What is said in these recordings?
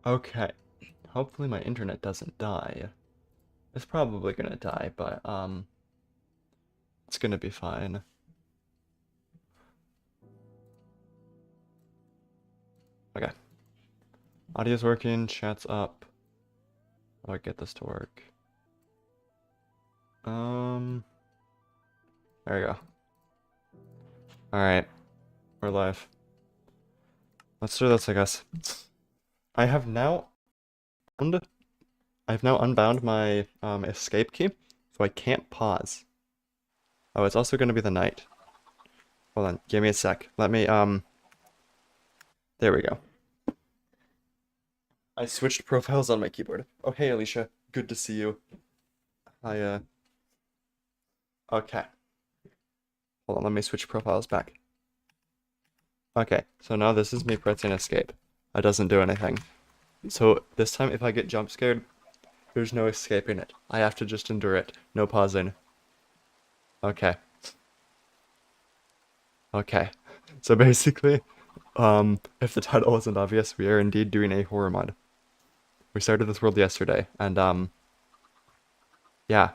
Okay. Hopefully my internet doesn't die. It's probably gonna die, but it's gonna be fine. Okay. Audio's working, chat's up. How do I get this to work? There we go. Alright. We're live. Let's do this, I guess. I have now unbound my escape key, so I can't pause. Oh, it's also gonna be the night. Hold on, give me a sec. Let me there we go. I switched profiles on my keyboard. Oh hey Alicia, good to see you. Okay. Hold on, let me switch profiles back. Okay, so now this is me pressing escape. That doesn't do anything. So this time if I get jump scared, there's no escaping it. I have to just endure it. No pausing. Okay. Okay. So basically, if the title wasn't obvious, we are indeed doing a horror mod. We started this world yesterday, and yeah.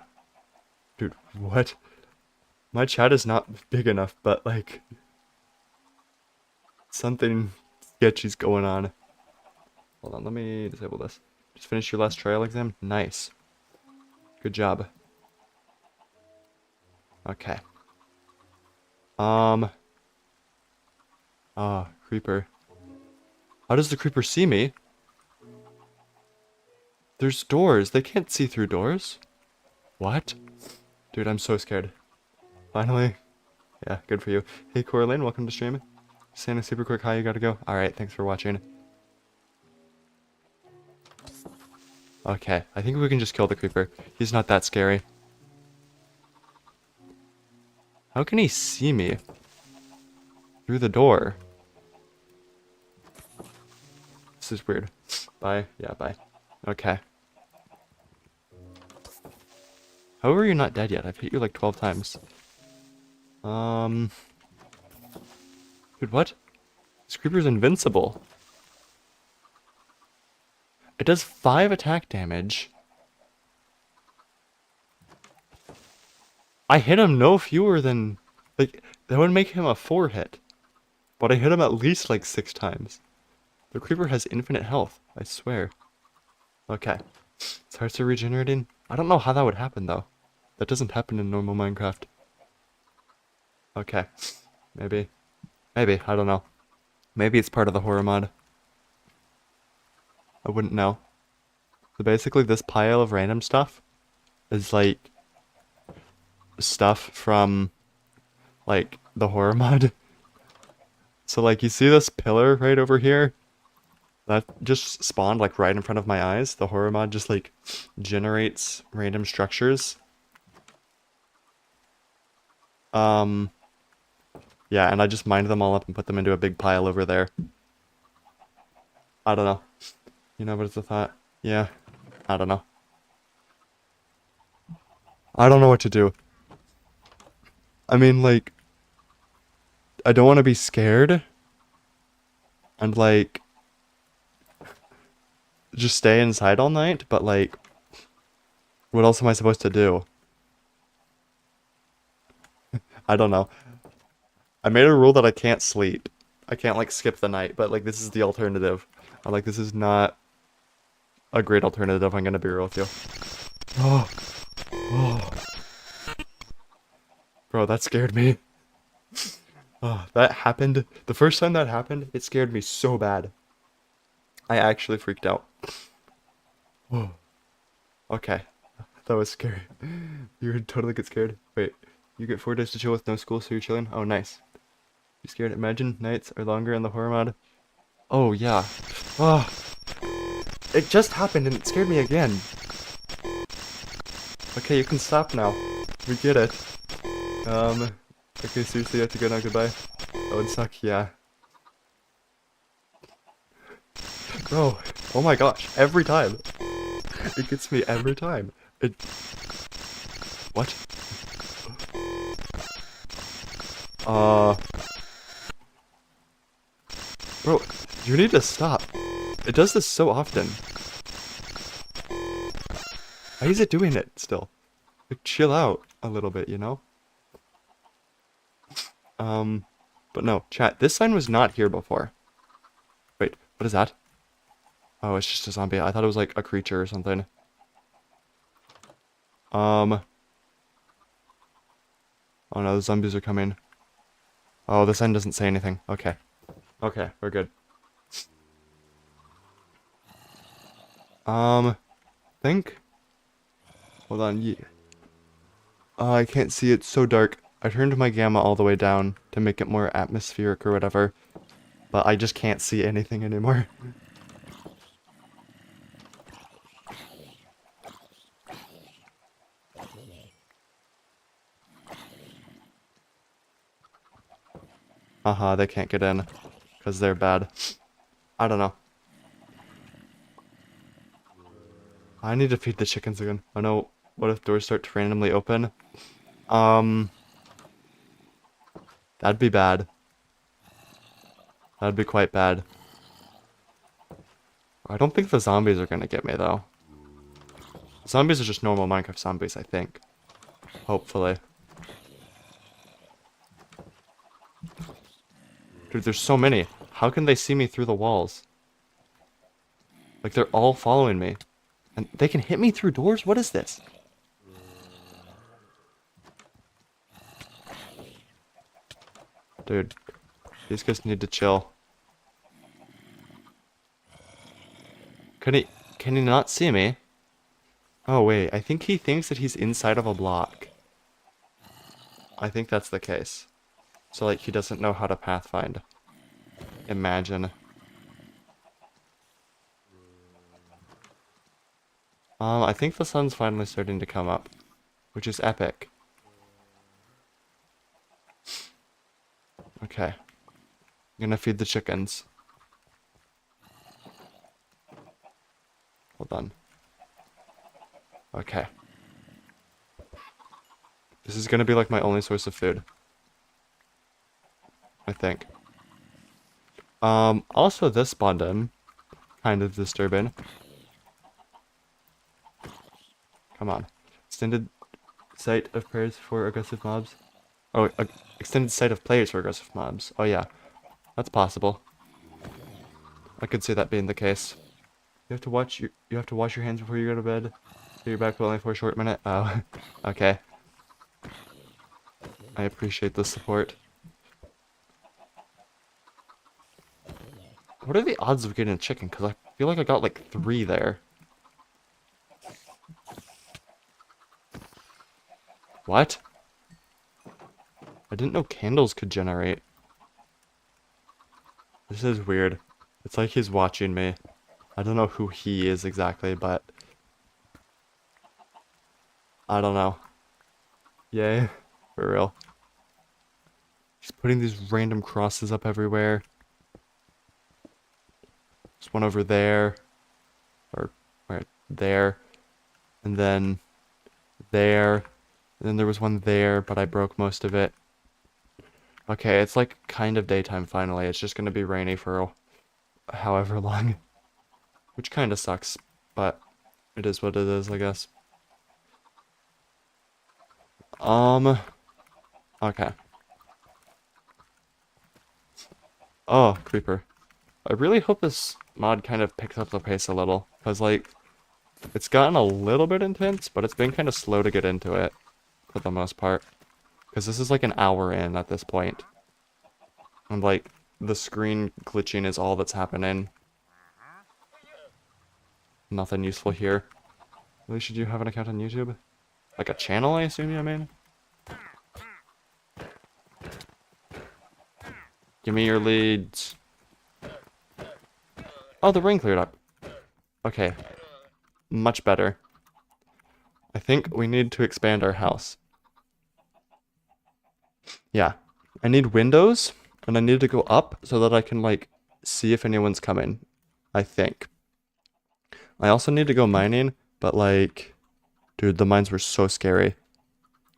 Dude, what? My chat is not big enough, but like something sketchy's going on. Hold on, let me disable this. Just finished your last trial exam? Nice. Good job. Okay. Creeper. How does the creeper see me? There's doors. They can't see through doors. What? Dude, I'm so scared. Finally. Yeah, good for you. Hey, Coraline, welcome to stream. Saying a super quick hi, you gotta go. Alright, thanks for watching. Okay, I think we can just kill the creeper. He's not that scary. How can he see me? Through the door. This is weird. Bye. Yeah, bye. Okay. How are you not dead yet? I've hit you like 12 times. Dude, what? This creeper's invincible. It does 5 attack damage. I hit him no fewer than... Like, that would make him a 4 hit. But I hit him at least like 6 times. The creeper has infinite health, I swear. Okay. Its hearts are regenerating. I don't know how that would happen, though. That doesn't happen in normal Minecraft. Okay. Maybe. Maybe, I don't know. Maybe it's part of the horror mod. I wouldn't know. So basically this pile of random stuff is like stuff from like the horror mod. So like you see this pillar right over here? That just spawned like right in front of my eyes. The horror mod just like generates random structures. Yeah, and I just mined them all up and put them into a big pile over there. I don't know. You know, but it's a thought. Yeah. I don't know. I don't know what to do. I mean, like, I don't want to be scared. And, like, just stay inside all night, but, like, what else am I supposed to do? I don't know. I made a rule that I can't sleep. I can't, like, skip the night, but, like, this is the alternative. I'm like, this is not a great alternative, I'm gonna be real with you. Oh. Oh. Bro, that scared me. Oh, that happened. The first time that happened, it scared me so bad. I actually freaked out. Oh. Okay. That was scary. You would totally get scared. Wait, you get 4 days to chill with no school, so you're chilling? Oh, nice. You scared? Imagine nights are longer in the horror mod. Oh, yeah. Oh. It just happened and it scared me again. Okay, you can stop now. We get it. Okay, seriously, you have to go now, goodbye. That would suck, yeah. Bro, oh my gosh, every time. It gets me every time. What? Bro, you need to stop. It does this so often. Why is it doing it still? Like, chill out a little bit, you know? But no, chat, this sign was not here before. Wait, what is that? Oh, it's just a zombie. I thought it was like a creature or something. Oh no, the zombies are coming. Oh, the sign doesn't say anything. Okay. Okay, we're good. Think? Hold on, yeah. I can't see, it's so dark. I turned my gamma all the way down to make it more atmospheric or whatever. But I just can't see anything anymore. Haha, they can't get in. Because they're bad. I don't know. I need to feed the chickens again. Oh no, what if doors start to randomly open? That'd be bad. That'd be quite bad. I don't think the zombies are gonna get me, though. Zombies are just normal Minecraft zombies, I think. Hopefully. Dude, there's so many. How can they see me through the walls? Like, they're all following me. And they can hit me through doors? What is this? Dude, these guys need to chill. Can he not see me? Oh, wait, I think he thinks that he's inside of a block. I think that's the case. So, like, he doesn't know how to pathfind. Imagine. I think the sun's finally starting to come up, which is epic. Okay. I'm gonna feed the chickens. Hold on. Okay. This is gonna be like my only source of food. I think. Also this spawned in. Kind of disturbing. Come on. Extended sight of prayers for aggressive mobs. Oh, extended sight of players for aggressive mobs. Oh yeah. That's possible. I could see that being the case. You have to wash your hands before you go to bed. So you're back only for a short minute. Oh, okay. I appreciate the support. What are the odds of getting a chicken? Because I feel like I got like 3 there. What? I didn't know candles could generate. This is weird. It's like he's watching me. I don't know who he is exactly, but... I don't know. Yay. For real. He's putting these random crosses up everywhere. There's one over there. Or, right there. And then... there. And then there was one there, but I broke most of it. Okay, it's like kind of daytime finally. It's just gonna be rainy for however long. Which kind of sucks, but it is what it is, I guess. Okay. Oh, creeper. I really hope this mod kind of picks up the pace a little, because, like, it's gotten a little bit intense, but it's been kind of slow to get into it, for the most part. Because this is like an hour in at this point. And, like, the screen glitching is all that's happening. Nothing useful here. Really, should you have an account on YouTube? Like a channel, I assume you mean? Give me your leads. Oh, the rain cleared up. Okay. Much better. I think we need to expand our house. Yeah. I need windows, and I need to go up so that I can, like, see if anyone's coming. I think. I also need to go mining, but, like... Dude, the mines were so scary.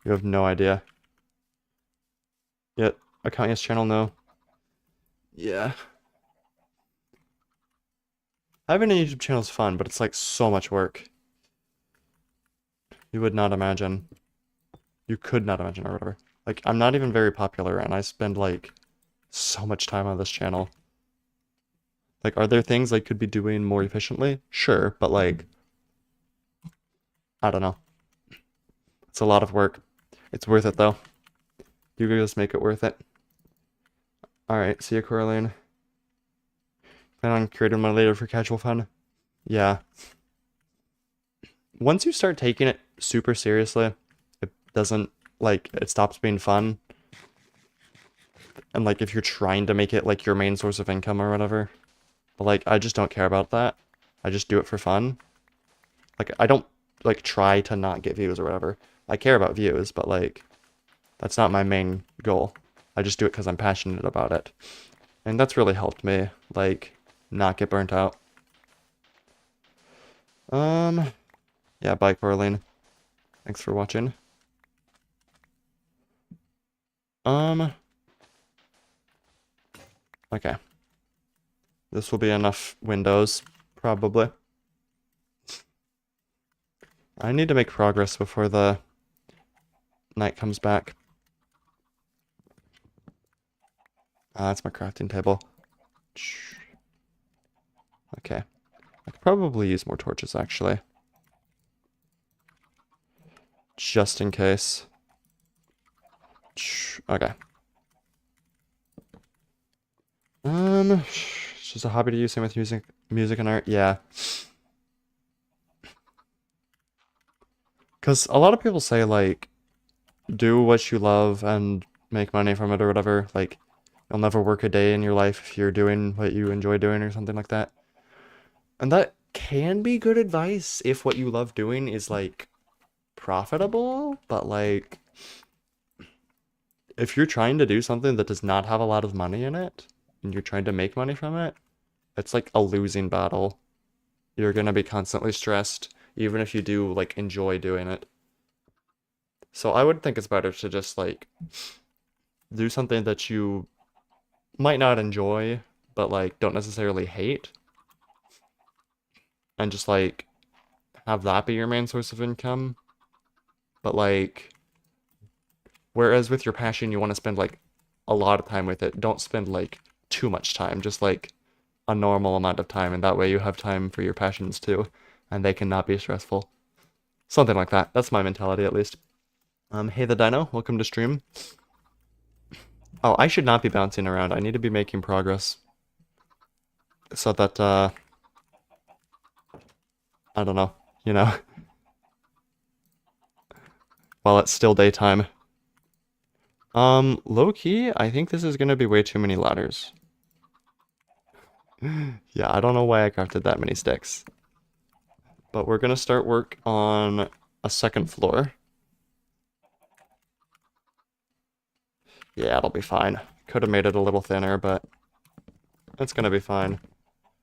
You have no idea. Yeah, account yes, channel no. Yeah. Having a YouTube channel is fun, but it's like so much work. You would not imagine. You could not imagine or whatever. Like, I'm not even very popular and I spend like so much time on this channel. Like, are there things I could be doing more efficiently? Sure, but like, I don't know. It's a lot of work. It's worth it though. You guys make it worth it. Alright, see ya, Coraline. Plan on creating one later for casual fun. Yeah. Once you start taking it super seriously, it doesn't, like, it stops being fun. And, like, if you're trying to make it, like, your main source of income or whatever. But, like, I just don't care about that. I just do it for fun. Like, I don't, like, try to not get views or whatever. I care about views, but, like, that's not my main goal. I just do it because I'm passionate about it. And that's really helped me, like, not get burnt out. Yeah, bye, Coraline. Thanks for watching. Okay. This will be enough windows, probably. I need to make progress before the night comes back. That's my crafting table. Okay. I could probably use more torches, actually. Just in case. Okay. It's just a hobby to use, same with music and art. Yeah. Because a lot of people say, like, do what you love and make money from it or whatever. Like, you'll never work a day in your life if you're doing what you enjoy doing or something like that. And that can be good advice if what you love doing is, like, profitable, but, like, if you're trying to do something that does not have a lot of money in it, and you're trying to make money from it, it's like a losing battle. You're gonna be constantly stressed, even if you do, like, enjoy doing it. So I would think it's better to just, like, do something that you might not enjoy, but, like, don't necessarily hate. And just, like, have that be your main source of income. But, like, whereas with your passion, you want to spend, like, a lot of time with it. Don't spend, like, too much time. Just, like, a normal amount of time. And that way you have time for your passions, too. And they cannot be stressful. Something like that. That's my mentality, at least. Hey the Dino, welcome to stream. Oh, I should not be bouncing around. I need to be making progress. So that, I don't know, you know, while it's still daytime. Low-key, I think this is gonna be way too many ladders. Yeah, I don't know why I crafted that many sticks. But we're gonna start work on a second floor. Yeah, it'll be fine. Could have made it a little thinner, but it's gonna be fine.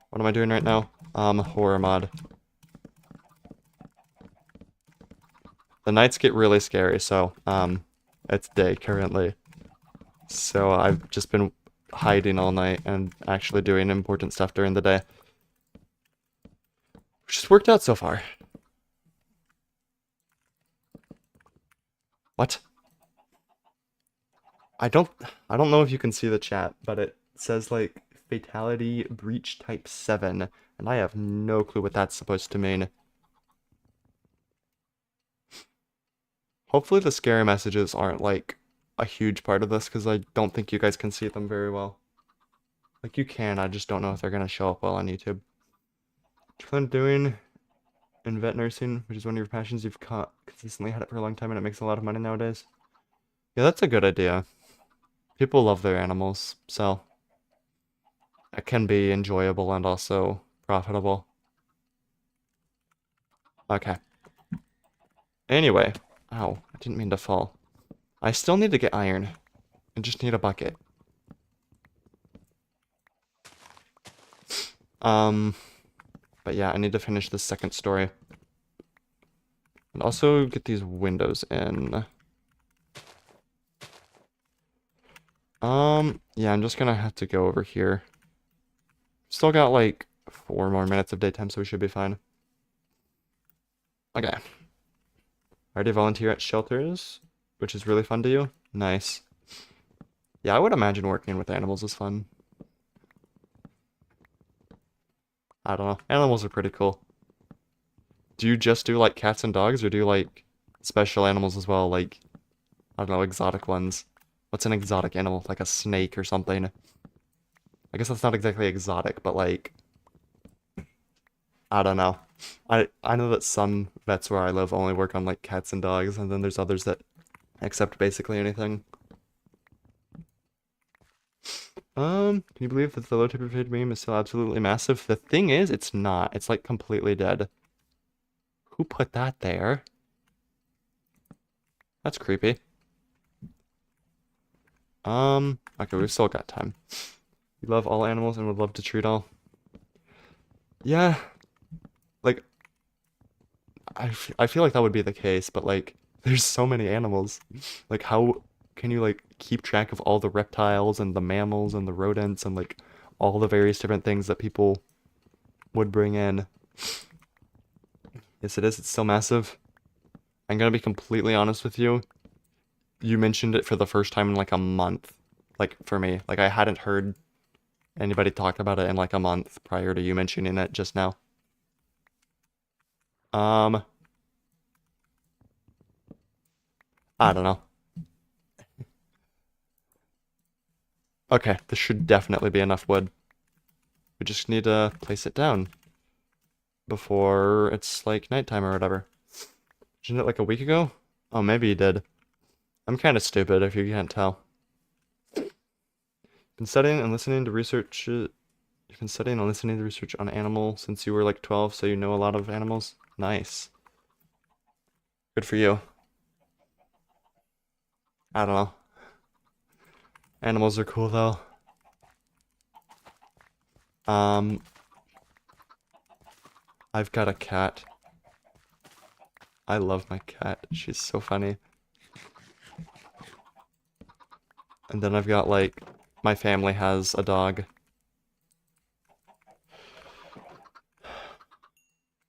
What am I doing right now? Horror mod. The nights get really scary, so, it's day currently. So I've just been hiding all night and actually doing important stuff during the day. Which has worked out so far. What? I don't know if you can see the chat, but it says like fatality breach type 7, and I have no clue what that's supposed to mean. Hopefully the scary messages aren't like a huge part of this, because I don't think you guys can see them very well. Like you can, I just don't know if they're gonna show up well on YouTube. What you plan on doing in vet nursing, which is one of your passions, you've consistently had it for a long time and it makes a lot of money nowadays? Yeah, that's a good idea. People love their animals, so it can be enjoyable and also profitable. Okay. Anyway. Ow, I didn't mean to fall. I still need to get iron. I just need a bucket. But yeah, I need to finish the second story. And also get these windows in. Yeah, I'm just gonna have to go over here. Still got like 4 more minutes of daytime, so we should be fine. Okay. I already volunteer at shelters, which is really fun to you. Nice. Yeah, I would imagine working with animals is fun. I don't know. Animals are pretty cool. Do you just do like cats and dogs, or do you like special animals as well? Like, I don't know, exotic ones. What's an exotic animal? Like a snake or something? I guess that's not exactly exotic, but like, I don't know. I know that some vets where I live only work on like cats and dogs, and then there's others that accept basically anything. Can you believe that the low tip of meme is still absolutely massive? The thing is, it's not. It's like completely dead. Who put that there? That's creepy. Okay, we've still got time. We love all animals and would love to treat all. Yeah, like, I feel like that would be the case, but like, there's so many animals. Like, how can you like keep track of all the reptiles and the mammals and the rodents and like all the various different things that people would bring in? Yes, it is. It's still massive. I'm gonna be completely honest with you. You mentioned it for the first time in like a month. Like, for me. Like, I hadn't heard anybody talk about it in like a month prior to you mentioning it just now. Um, I don't know. Okay, this should definitely be enough wood. We just need to place it down before it's like nighttime or whatever. Isn't it like a week ago? Oh, maybe you did. I'm kind of stupid if you can't tell. Been studying and listening to research. You've been studying and listening to research on animal since you were like 12, so you know a lot of animals. Nice. Good for you. I don't know. Animals are cool though. Um, I've got a cat. I love my cat. She's so funny. And then I've got like, my family has a dog.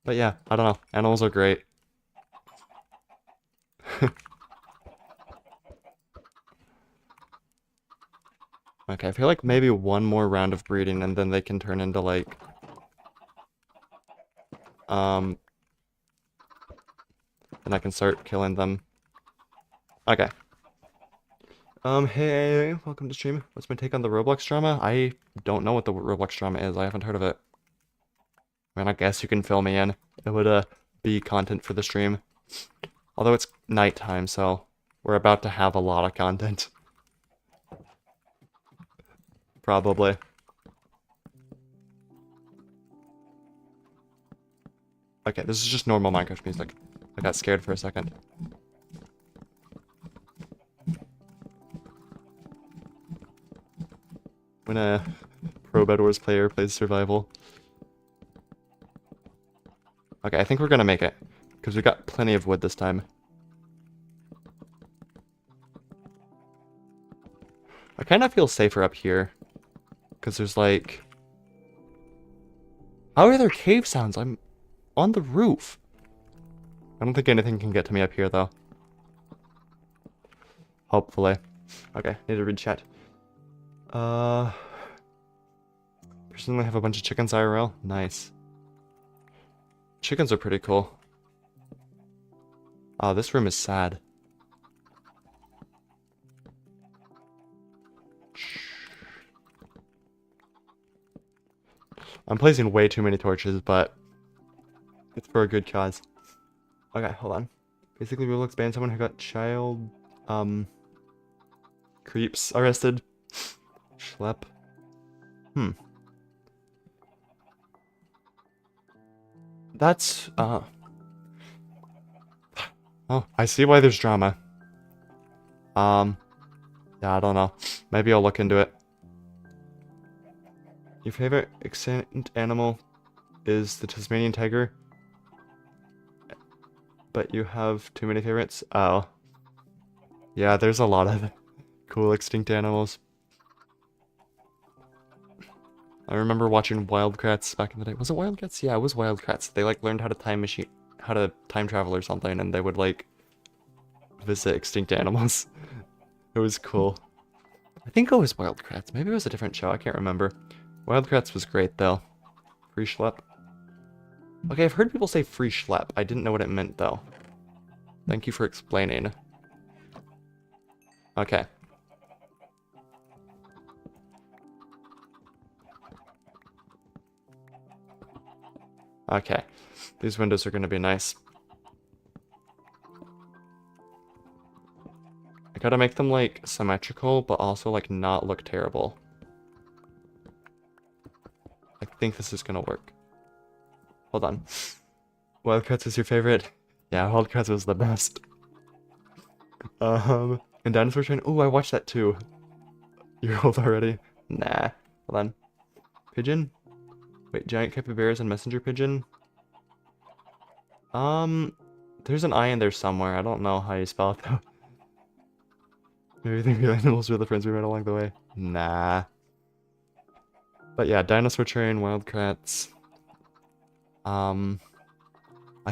But yeah, I don't know. Animals are great. Okay, I feel like maybe one more round of breeding and then they can turn into like, then I can start killing them. Okay. Hey, welcome to stream. What's my take on the Roblox drama? I don't know what the Roblox drama is. I haven't heard of it. I mean, I guess you can fill me in. It would, be content for the stream. Although it's nighttime, so we're about to have a lot of content. Probably. Okay, this is just normal Minecraft music. I got scared for a second. When a pro Bed Wars player plays survival. Okay, I think we're gonna make it. Because we got plenty of wood this time. I kind of feel safer up here. Because there's like... How are there cave sounds? I'm on the roof. I don't think anything can get to me up here, though. Hopefully. Okay, need to read chat. Personally have a bunch of chickens IRL. Nice. Chickens are pretty cool. Oh, this room is sad. I'm placing way too many torches, but it's for a good cause. Okay, hold on. Basically, Roblox banned someone who got child, creeps arrested. Schlep. That's, oh, I see why there's drama. Yeah, I don't know. Maybe I'll look into it. Your favorite extinct animal is the Tasmanian tiger, but you have too many favorites? Oh. Yeah, there's a lot of cool extinct animals. I remember watching Wildcats back in the day. Was it Wildcats? Yeah, it was Wildcats. They like learned how to time travel or something, and they would like visit extinct animals. It was cool. I think it was Wildcats. Maybe it was a different show. I can't remember. Wildcats was great though. Free schlep. Okay, I've heard people say free schlep. I didn't know what it meant though. Thank you for explaining. Okay. Okay. These windows are gonna be nice. I gotta make them like symmetrical, but also like not look terrible. I think this is gonna work. Hold on. Wildcats is your favorite? Yeah, Wildcats was the best. And Dinosaur Train. Oh, I watched that too. You're old already? Nah. Hold on. Pigeon? Wait, giant capybaras and messenger pigeon? There's an I in there somewhere. I don't know how you spell it though. Maybe think the animals were the friends we met along the way. Nah. But yeah, Dinosaur Train, Wildcats. I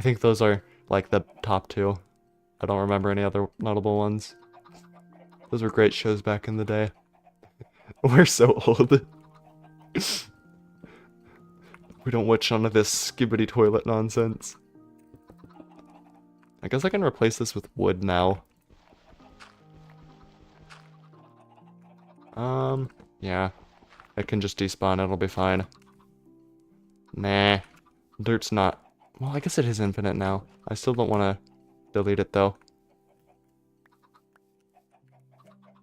think those are like the top two. I don't remember any other notable ones. Those were great shows back in the day. We're so old. We don't watch none of this skibbity toilet nonsense. I guess I can replace this with wood now. Yeah. It can just despawn, it'll be fine. Nah. Dirt's not... Well, I guess it is infinite now. I still don't want to delete it, though.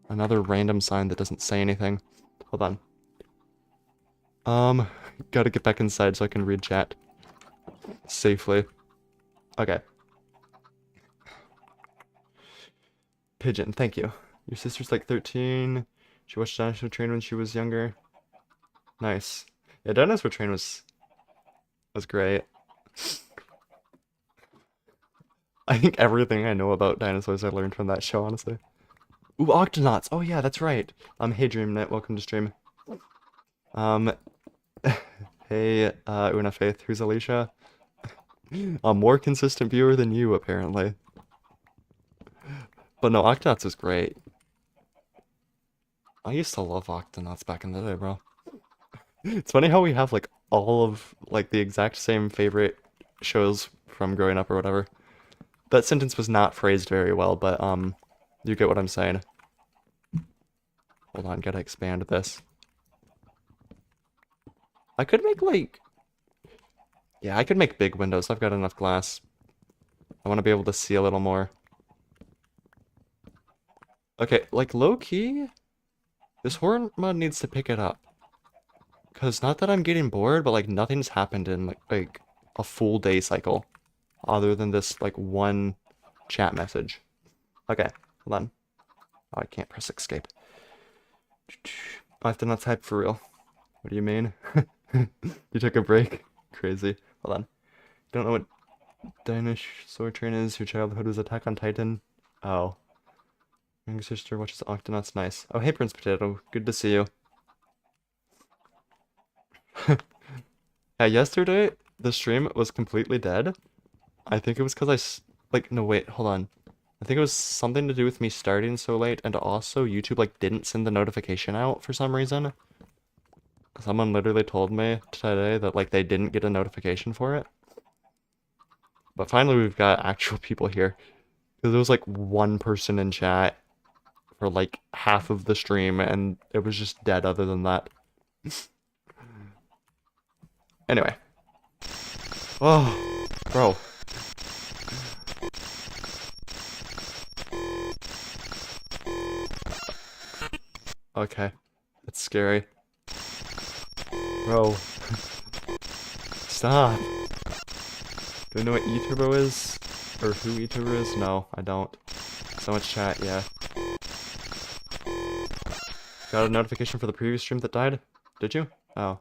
Another random sign that doesn't say anything. Hold on. Gotta get back inside so I can read chat. Safely. Okay. Pigeon, thank you. Your sister's like 13. She watched Dinosaur Train when she was younger. Nice. Yeah, Dinosaur Train was great. I think everything I know about dinosaurs I learned from that show, honestly. Ooh, Octonauts! Oh yeah, that's right. Hey DreamNet, welcome to stream. Hey, Una Faith, who's Alicia? A more consistent viewer than you, apparently. But no, Octonauts was great. I used to love Octonauts back in the day, bro. It's funny how we have, like, all of, like, the exact same favorite shows from growing up or whatever. That sentence was not phrased very well, but, you get what I'm saying. Hold on, gotta expand this. I could make, like... Yeah, I could make big windows. I've got enough glass. I want to be able to see a little more. Okay, like, low-key... This horror mod needs to pick it up. Because not that I'm getting bored, but, like, nothing's happened in, like a full day cycle. Other than this, like, one chat message. Okay, hold on. Oh, I can't press escape. I have to not type for real. What do you mean? You took a break? Crazy. Hold on. Don't know what Dinosaur Train is. Your childhood was Attack on Titan. Oh. Younger sister watches Octonauts. Nice. Oh, hey, Prince Potato. Good to see you. Yeah, yesterday, the stream was completely dead. I think it was because like, no, wait, hold on. I think it was something to do with me starting so late, and also YouTube, like, didn't send the notification out for some reason. Someone literally told me today that, like, they didn't get a notification for it. But finally, we've got actual people here. Because there was, like, one person in chat for, like, half of the stream, and it was just dead other than that. Anyway. Oh, bro. Okay. That's scary. Bro. Stop. Do I know what eTurbo is? Or who eTurbo is? No, I don't. So much chat, yeah. Got a notification for the previous stream that died? Did you? Oh.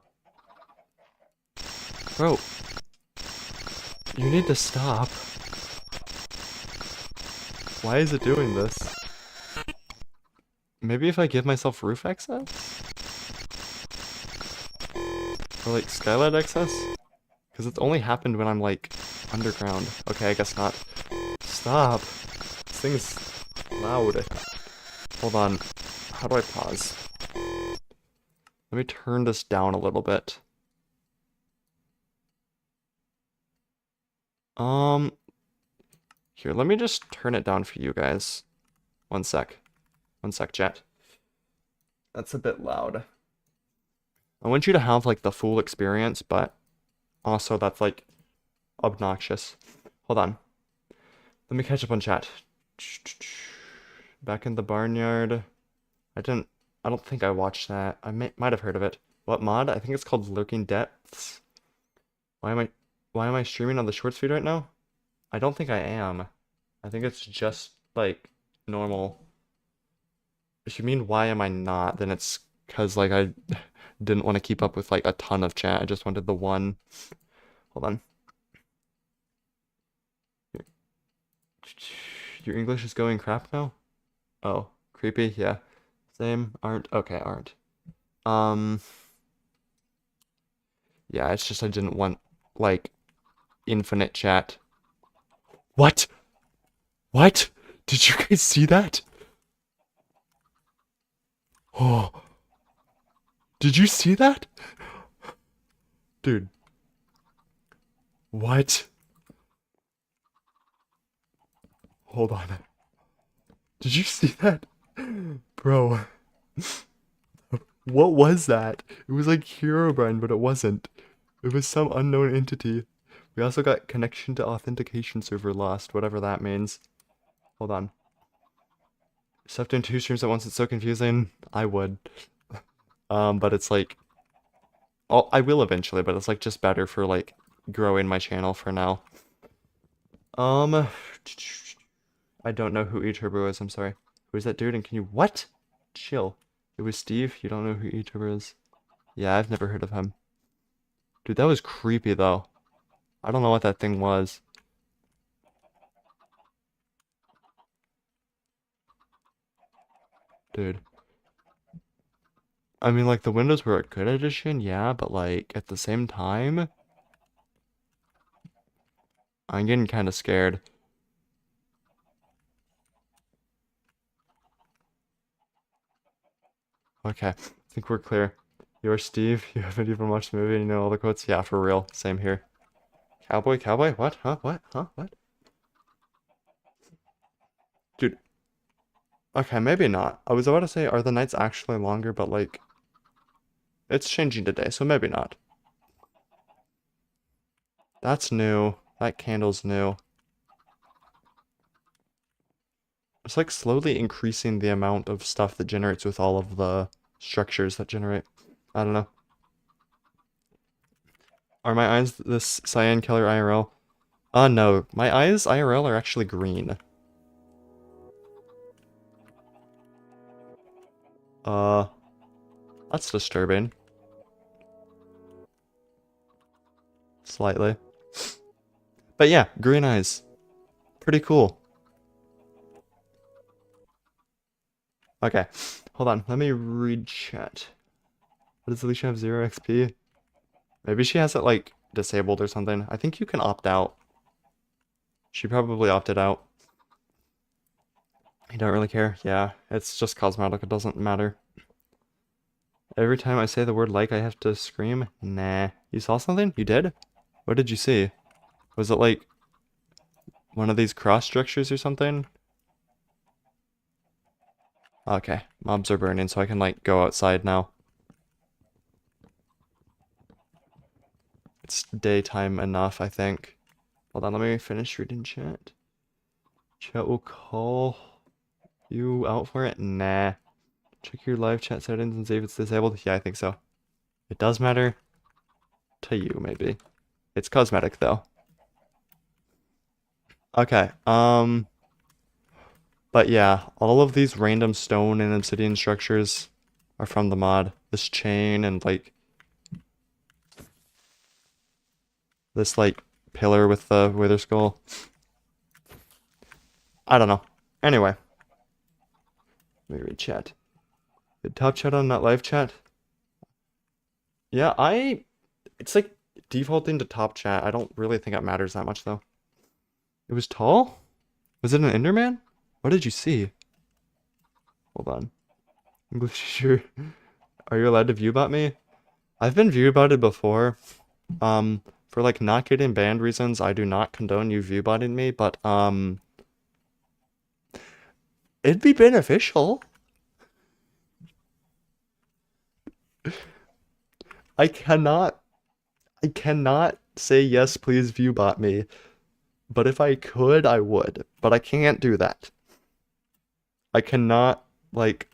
Bro. You need to stop. Why is it doing this? Maybe if I give myself roof access? Or like skylight access? Because it's only happened when I'm like underground. Okay, I guess not. Stop. This thing is loud. Hold on. How do I pause? Let me turn this down a little bit. Here, let me just turn it down for you guys. One sec. One sec, chat. That's a bit loud. I want you to have like the full experience, but also that's like obnoxious. Hold on. Let me catch up on chat. Back in the barnyard. I don't think I watched that. Might have heard of it. What mod? I think it's called Lurking Depths. Why am I why am I streaming on the shorts feed right now? I don't think I am. I think it's just like normal. If you mean why am I not, then it's because like I didn't want to keep up with like a ton of chat. I just wanted the one. Hold on. Your English is going crap now? Oh, creepy, yeah. Same, aren't. Okay, aren't. Yeah, it's just I didn't want like infinite chat. What? What? Did you guys see that? Oh, did you see that? Dude. What? Hold on. Did you see that? Bro. What was that? It was like Herobrine, but it wasn't. It was some unknown entity. We also got connection to authentication server lost, whatever that means. Hold on. Stuff doing 2 streams at once, it's so confusing. I would. But it's like I will eventually, but it's like just better for like growing my channel for now. I don't know who eTurbo is, I'm sorry. Who's that dude and can you what? Chill. It was Steve, you don't know who eTurbo is? Yeah, I've never heard of him. Dude, that was creepy though. I don't know what that thing was. Dude. I mean, like, the windows were a good addition, yeah, but, like, at the same time, I'm getting kind of scared. Okay, I think we're clear. You're Steve, you haven't even watched the movie and you know all the quotes? Yeah, for real, same here. Cowboy, cowboy? What? Huh? What? Huh? What? Dude. Okay, maybe not. I was about to say, are the nights actually longer, but, like, it's changing today, so maybe not. That's new. That candle's new. It's like slowly increasing the amount of stuff that generates with all of the structures that generate. I don't know. Are my eyes this cyan color IRL? No. My eyes IRL are actually green. That's disturbing. Slightly. But yeah, green eyes. Pretty cool. Okay. Hold on. Let me read chat. What does Alicia have 0 XP? Maybe she has it, like, disabled or something. I think you can opt out. She probably opted out. You don't really care? Yeah, it's just cosmetic. It doesn't matter. Every time I say the word like, I have to scream? Nah. You saw something? You did? What did you see? Was it, like, one of these cross structures or something? Okay, mobs are burning, so I can, like, go outside now. It's daytime enough, I think. Hold on, let me finish reading chat. Chat will call you out for it? Nah. Check your live chat settings and see if it's disabled. Yeah, I think so. It does matter to you, maybe. It's cosmetic, though. Okay, but yeah, all of these random stone and obsidian structures are from the mod. This chain and, like, this, like, pillar with the wither skull. I don't know. Anyway. Let me read chat. Did top chat on that live chat? Yeah, It's like defaulting to top chat. I don't really think it matters that much though. It was tall? Was it an Enderman? What did you see? Hold on. English sure. Are you allowed to view bot me? I've been view botted before. For like not getting banned reasons, I do not condone you view botting me, but it'd be beneficial. I cannot say yes, please view bot me. But if I could, I would. But I can't do that. I cannot, like,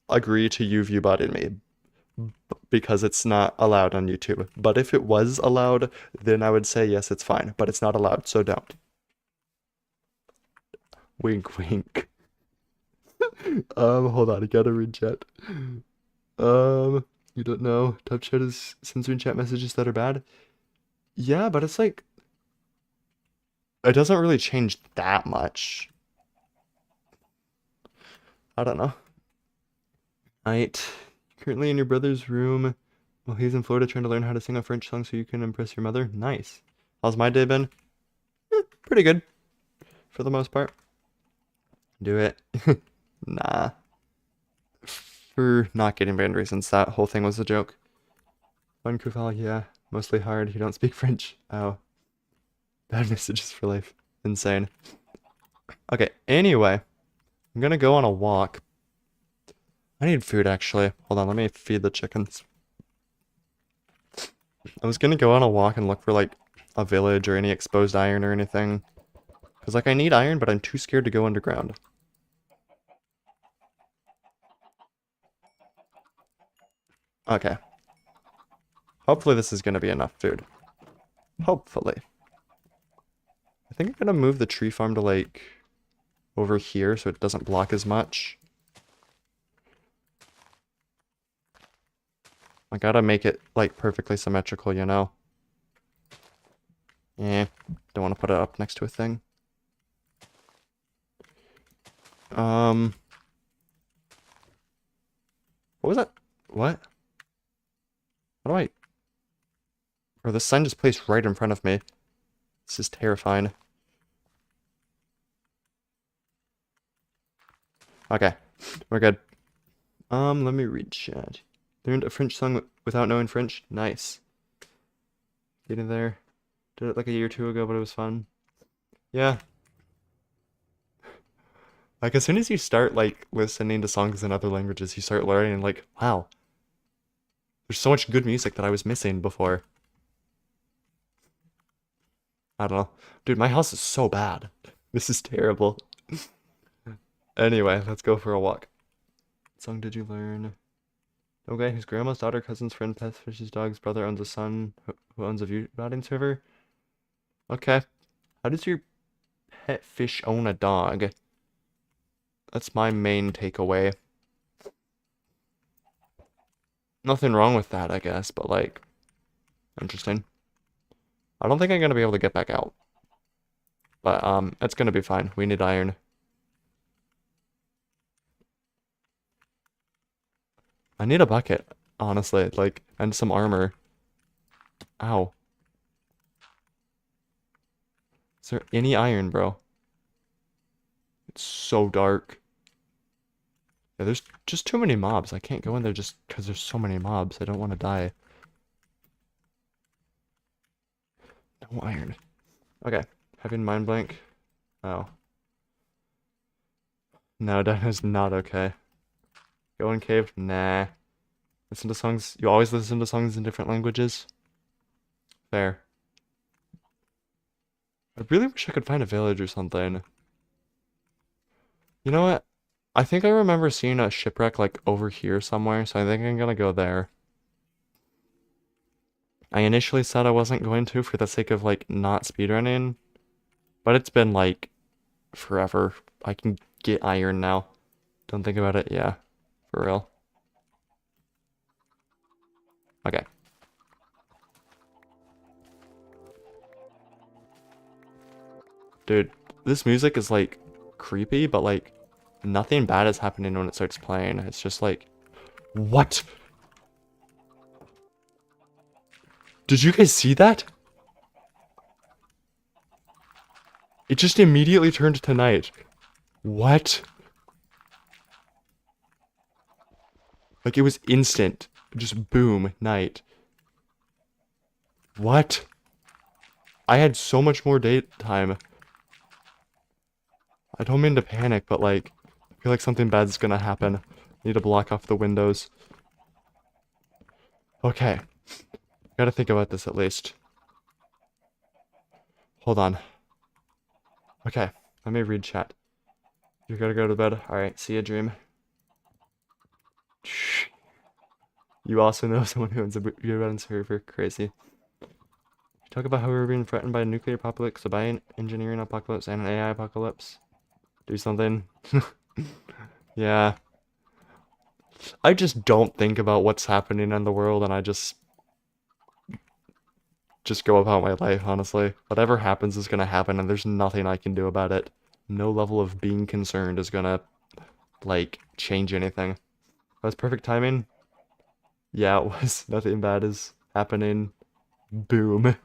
agree to you view botting me because it's not allowed on YouTube. But if it was allowed, then I would say yes, it's fine. But it's not allowed, so don't. Wink, wink. Hold on, I gotta read chat. You don't know. Top chat is censoring chat messages that are bad. Yeah, but it's like it doesn't really change that much. I don't know. Night. Currently in your brother's room while he's in Florida trying to learn how to sing a French song so you can impress your mother. Nice. How's my day been? Pretty good. For the most part. Do it. Nah. For not getting banned reasons, that whole thing was a joke. Fun Kufal, yeah. Mostly hard. You don't speak French. Oh. Bad messages for life. Insane. Okay, anyway. I'm gonna go on a walk. I need food, actually. Hold on, let me feed the chickens. I was gonna go on a walk and look for, like, a village or any exposed iron or anything. Because, like, I need iron, but I'm too scared to go underground. Okay. Hopefully this is gonna be enough food. Hopefully. I think I'm gonna move the tree farm to, like, over here so it doesn't block as much. I gotta make it, like, perfectly symmetrical, you know? Yeah, don't want to put it up next to a thing. What was that? What? How do I... Bro, this sign just placed right in front of me. This is terrifying. Okay, we're good. Let me read chat. Learned a French song without knowing French? Nice. Getting there. Did it like a year or two ago, but it was fun. Yeah. Like, as soon as you start, like, listening to songs in other languages, you start learning, like, wow. There's so much good music that I was missing before. I don't know. Dude, my house is so bad. This is terrible. Anyway, let's go for a walk. What song did you learn? No guy whose grandma's daughter, cousin's friend, pet fish's dog's brother owns a son who owns a view routing server. Okay. How does your pet fish own a dog? That's my main takeaway. Nothing wrong with that, I guess, but like, interesting. I don't think I'm gonna be able to get back out. But it's gonna be fine. We need iron. I need a bucket, honestly, like, and some armor. Ow. Is there any iron, bro? It's so dark. Yeah, there's just too many mobs. I can't go in there just because there's so many mobs. I don't want to die. No iron. Okay, having mind blank. Oh. No, that is not okay. Go in cave? Nah. Listen to songs. You always listen to songs in different languages? Fair. I really wish I could find a village or something. You know what? I think I remember seeing a shipwreck like over here somewhere, so I think I'm gonna go there. I initially said I wasn't going to for the sake of like not speedrunning, but it's been like forever. I can get iron now. Don't think about it. Yeah, for real. Okay. Dude, this music is like creepy, but like nothing bad is happening when it starts playing. It's just like, what? Did you guys see that? It just immediately turned to night. What? Like it was instant. Just boom, night. What? I had so much more daytime. I don't mean to panic, but like, I feel like something bad's gonna happen. I need to block off the windows. Okay. Gotta think about this at least. Hold on. Okay. Let me read chat. You gotta go to bed. Alright, see ya, dream. Shh. You also know someone who owns a rerun server. Crazy. Talk about how we're being threatened by a nuclear apocalypse, a bioengineering apocalypse, and an AI apocalypse. Do something. Yeah. I just don't think about what's happening in the world, and I just go about my life, honestly. Whatever happens is gonna happen, and there's nothing I can do about it. No level of being concerned is gonna, like, change anything. That was perfect timing. Yeah, it was. Nothing bad is happening. Boom.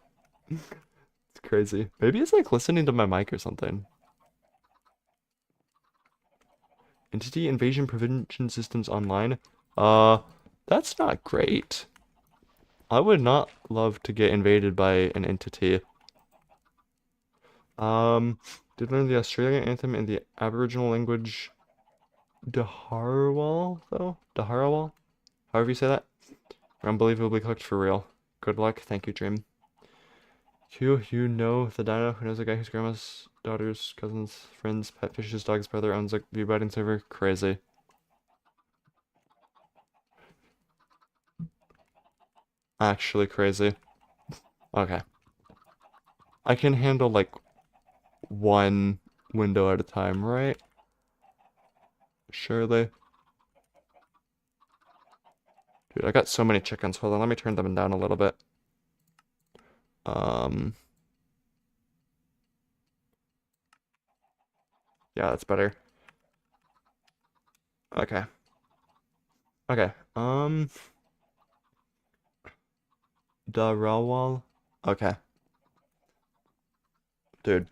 It's crazy. Maybe it's like listening to my mic or something. Entity invasion prevention systems online. That's not great. I would not love to get invaded by an entity. Did learn the Australian anthem in the Aboriginal language Daharawal, though? Daharawal? However you say that. Unbelievably cooked for real. Good luck. Thank you, Dream. Q, you know the dino who knows a guy whose grandma's daughter's cousin's friend's pet fish's dog's brother owns a view biting server? Crazy. Actually crazy. Okay. I can handle like one window at a time, right? Surely. Dude, I got so many chickens. Hold on, let me turn them down a little bit. Um, yeah, that's better. Okay. Okay. Darawal. Okay. Dude,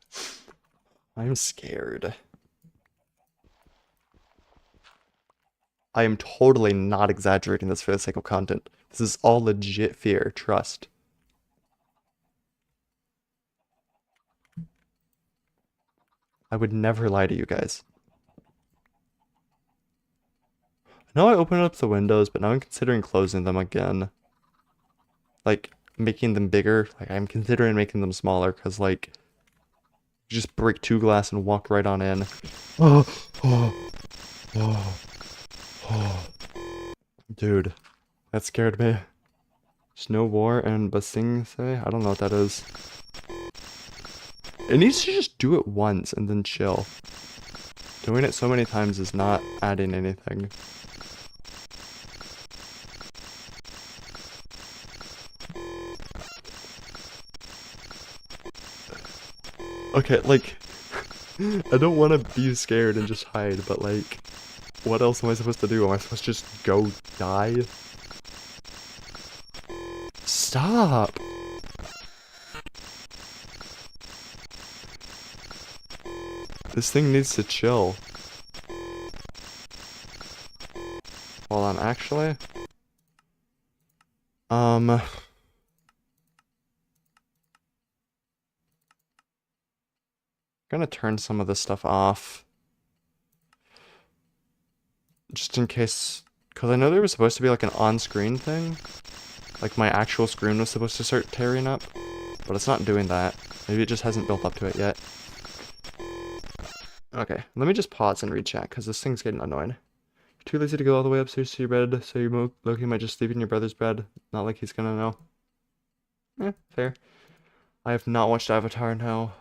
I'm scared. I am totally not exaggerating this for the sake of content. This is all legit fear. Trust. I would never lie to you guys. I know I opened up the windows, but now I'm considering closing them again. Like, making them bigger. Like, I'm considering making them smaller, because, like, you just break two glass and walk right on in. Oh, oh, oh, oh. Dude, that scared me. Snow War and Basing say? I don't know what that is. It needs to just do it once and then chill. Doing it so many times is not adding anything. Okay, like, I don't want to be scared and just hide, but like, what else am I supposed to do? Am I supposed to just go die? Stop! This thing needs to chill. Hold on, actually. Gonna turn some of this stuff off. Just in case, because I know there was supposed to be like an on-screen thing. Like my actual screen was supposed to start tearing up, but it's not doing that. Maybe it just hasn't built up to it yet. Okay, let me just pause and read chat, because this thing's getting annoying. You're too lazy to go all the way upstairs to your bed, so you Loki might just sleep in your brother's bed. Not like he's gonna know. Eh, fair. I have not watched Avatar now.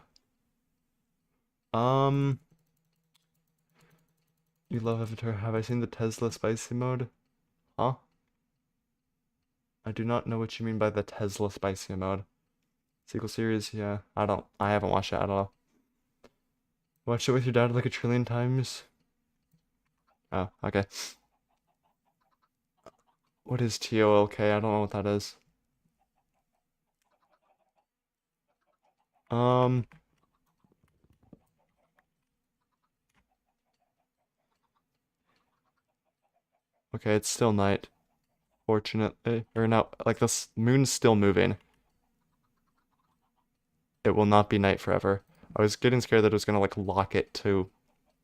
You love Avatar. Have I seen the Tesla spicy mode? Huh? I do not know what you mean by the Tesla spicy mode. Sequel series, yeah. I haven't watched it at all. Watched it with your dad like a trillion times. Oh, okay. What is TOLK? I don't know what that is. Um, okay, it's still night, fortunately. Or no, like the moon's still moving. It will not be night forever. I was getting scared that it was gonna like lock it to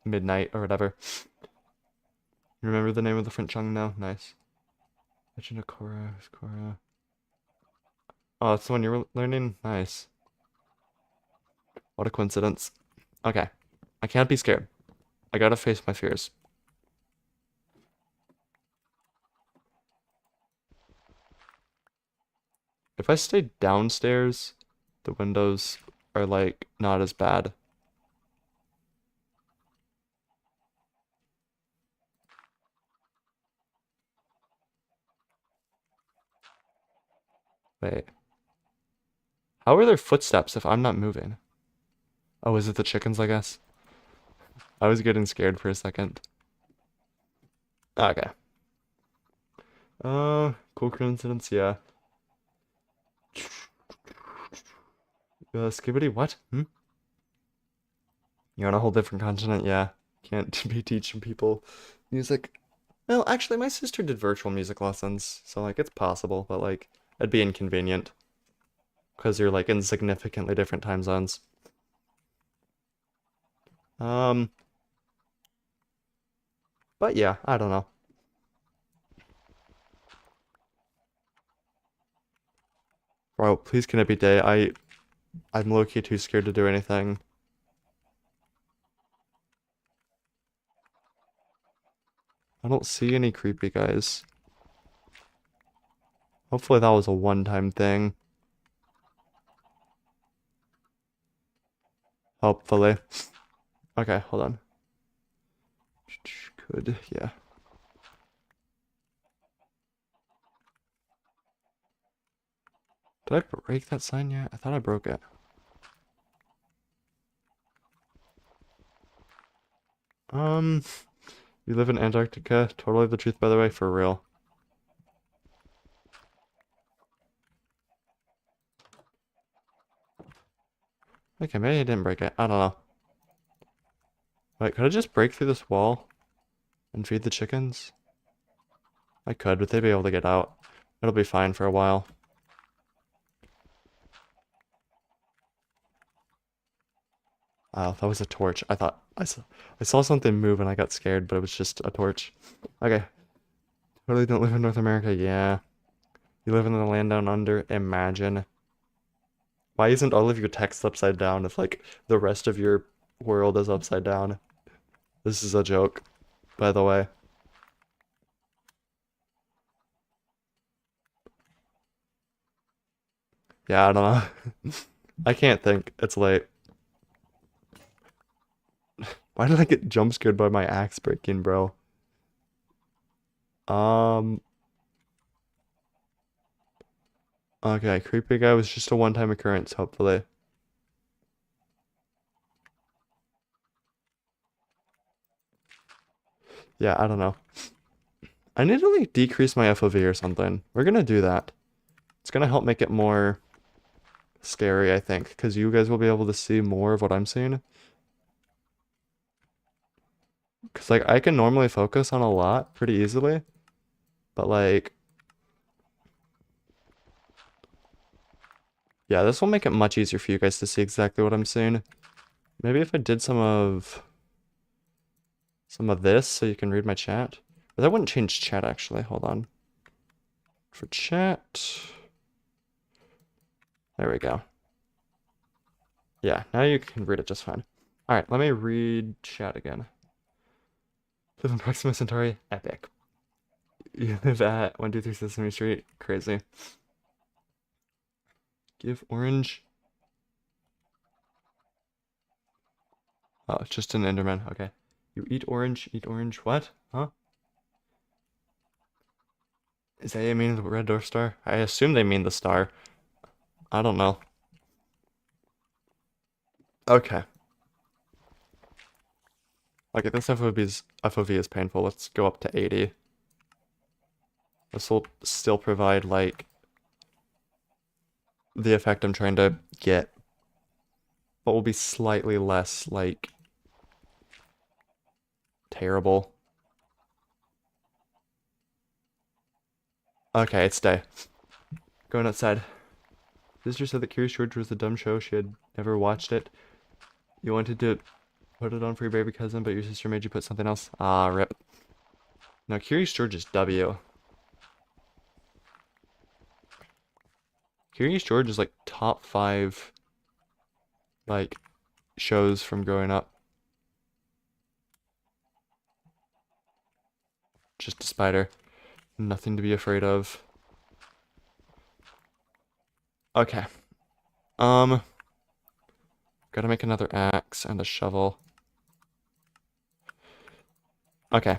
midnight or whatever. Remember the name of the French song now? Nice. Legend of Korra, Korra. Oh, that's the one you were learning? Nice. What a coincidence. Okay. I can't be scared. I gotta face my fears. If I stay downstairs, the windows are like not as bad. Wait. How are there footsteps if I'm not moving? Oh, is it the chickens, I guess? I was getting scared for a second. Okay. Cool coincidence, yeah. Skibbity, what? Hmm? You're on a whole different continent, yeah. Can't be teaching people music. Well, actually, my sister did virtual music lessons, so like it's possible, but like it'd be inconvenient because you're like in significantly different time zones. Um, but yeah, I don't know. Bro, please can it be day? I'm low-key too scared to do anything. I don't see any creepy guys. Hopefully that was a one-time thing. Hopefully. Okay, hold on. Could, yeah. Did I break that sign yet? I thought I broke it. Um, you live in Antarctica? Totally the truth, by the way, for real. Okay, maybe I didn't break it. I don't know. Wait, could I just break through this wall and feed the chickens? I could, but they'd be able to get out. It'll be fine for a while. Oh, that was a torch. I thought I saw something move and I got scared, but it was just a torch. Okay. Totally don't live in North America. Yeah. You live in the land down under. Imagine. Why isn't all of your text upside down if like the rest of your world is upside down? This is a joke, by the way. Yeah, I don't know. I can't think. It's late. Why did I get jump scared by my axe breaking, bro? Um, okay, creepy guy was just a one-time occurrence, hopefully. Yeah, I don't know. I need to like decrease my FOV or something. We're gonna do that. It's gonna help make it more scary, I think, because you guys will be able to see more of what I'm seeing. Because like I can normally focus on a lot pretty easily, but like, yeah, this will make it much easier for you guys to see exactly what I'm seeing. Maybe if I did some of this so you can read my chat. But that wouldn't change chat actually. Hold on. For chat. There we go. Yeah, now you can read it just fine. Alright, let me read chat again. Live in Proxima Centauri? Epic. You live at 123 Sesame Street? Crazy. Give orange. Oh, it's just an Enderman. Okay. You eat orange, what? Huh? Is that mean the red dwarf star? I assume they mean the star. I don't know. Okay. Like, this FOV is painful. Let's go up to 80. This will still provide, like, the effect I'm trying to get. but will be slightly less, like, terrible. Okay, it's day. Going outside. Sister said that Curious George was a dumb show. She had never watched it. You wanted to put it on for your baby cousin, but your sister made you put something else. Ah, rip. No, Curious George is W. Curious George is like top 5, like, shows from growing up. Just a spider. Nothing to be afraid of. Okay. Gotta make another axe and a shovel. Okay.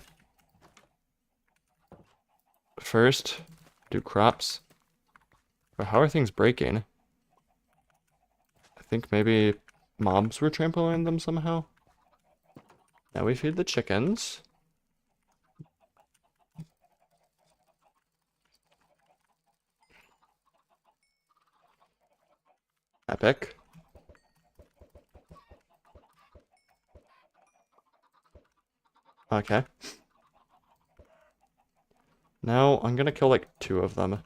First, do crops. But how are things breaking? I think maybe mobs were trampling them somehow. Now we feed the chickens. Epic. Okay. Now I'm gonna kill like 2 of them.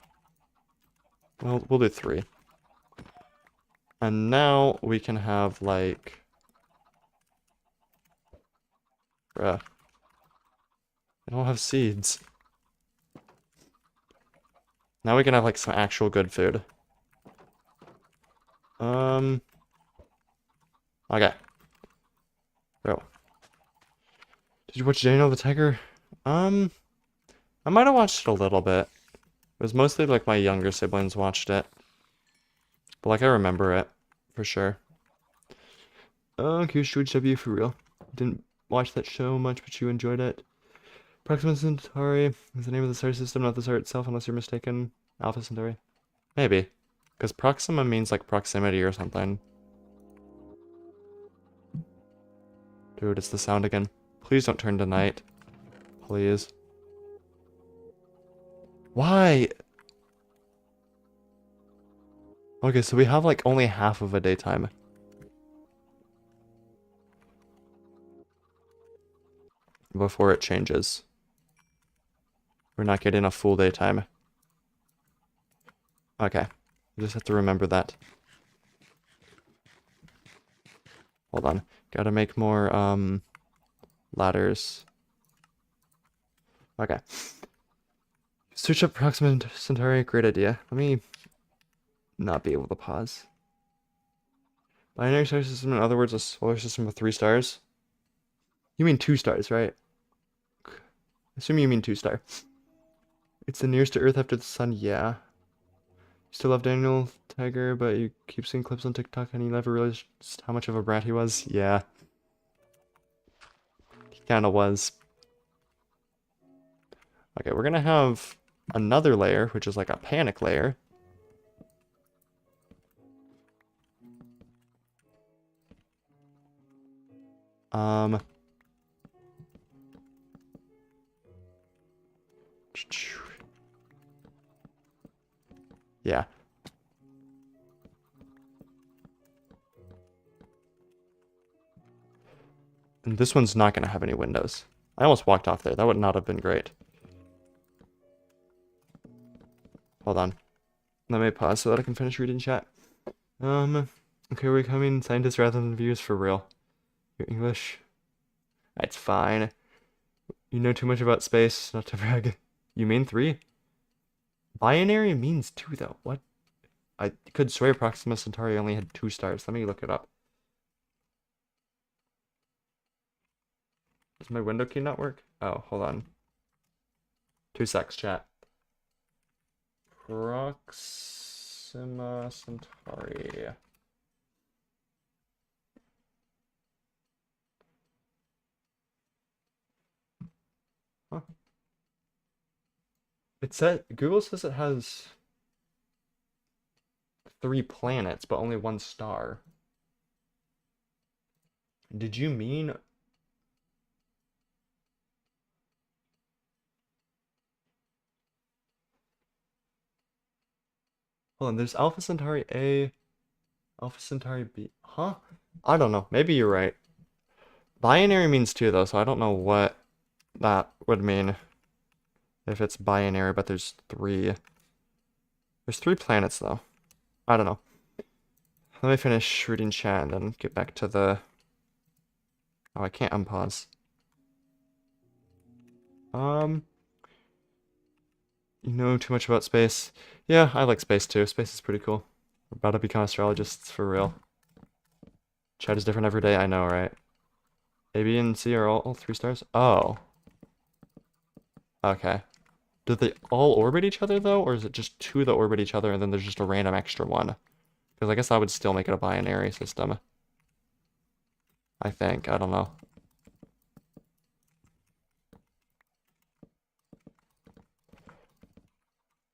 Well, we'll do 3. And now we can have like... Bruh. I don't have seeds. Now we can have like some actual good food. Okay. Bro. Did you watch Daniel the Tiger? I might have watched it a little bit. It was mostly like my younger siblings watched it. But like I remember it for sure. Oh, Q George W for real. Didn't watch that show much, but you enjoyed it. Proxima Centauri is the name of the star system, not the star itself, unless you're mistaken. Alpha Centauri. Maybe. Because Proxima means like proximity or something. Dude, it's the sound again. Please don't turn to night. Please. Why? Okay, so we have like only half of a daytime. Before it changes. We're not getting a full daytime. Okay. We just have to remember that. Hold on. Gotta make more, ladders. Okay. Search up Proxima Centauri, great idea. Let me not be able to pause. Binary star system, in other words, a solar system with 3 stars? You mean 2 stars, right? Assume you mean 2 star. It's the nearest to Earth after the sun, yeah. Still love Daniel Tiger, but you keep seeing clips on TikTok and you never realized just how much of a brat he was? Yeah. He kinda was. Okay, we're gonna have another layer, which is like a panic layer. Yeah. And this one's not gonna have any windows. I almost walked off there. That would not have been great. Hold on. Let me pause so that I can finish reading chat. Okay, we're becoming scientists rather than viewers for real. Your English? That's fine. You know too much about space, not to brag. You mean 3? Binary means 2, though. What? I could swear Proxima Centauri only had 2 stars. Let me look it up. Does my window key not work? Oh, hold on. 2 secs, chat. Proxima Centauri. Huh. It said Google says it has 3 planets, but only 1 star. Did you mean... Hold on, there's Alpha Centauri A, Alpha Centauri B. Huh? I don't know. Maybe you're right. Binary means two though, so I don't know what that would mean if it's binary, but there's three. There's three planets though. I don't know. Let me finish reading chat and then get back to the... Oh, I can't unpause. Um, you know too much about space. Yeah, I like space too. Space is pretty cool. We're about to become astrologists for real. Chat is different every day, I know, right? A, B, and C are all three stars? Oh, okay. Do they all orbit each other though, or is it just two that orbit each other and then there's just a random extra one? Because I guess that would still make it a binary system. I think. I don't know.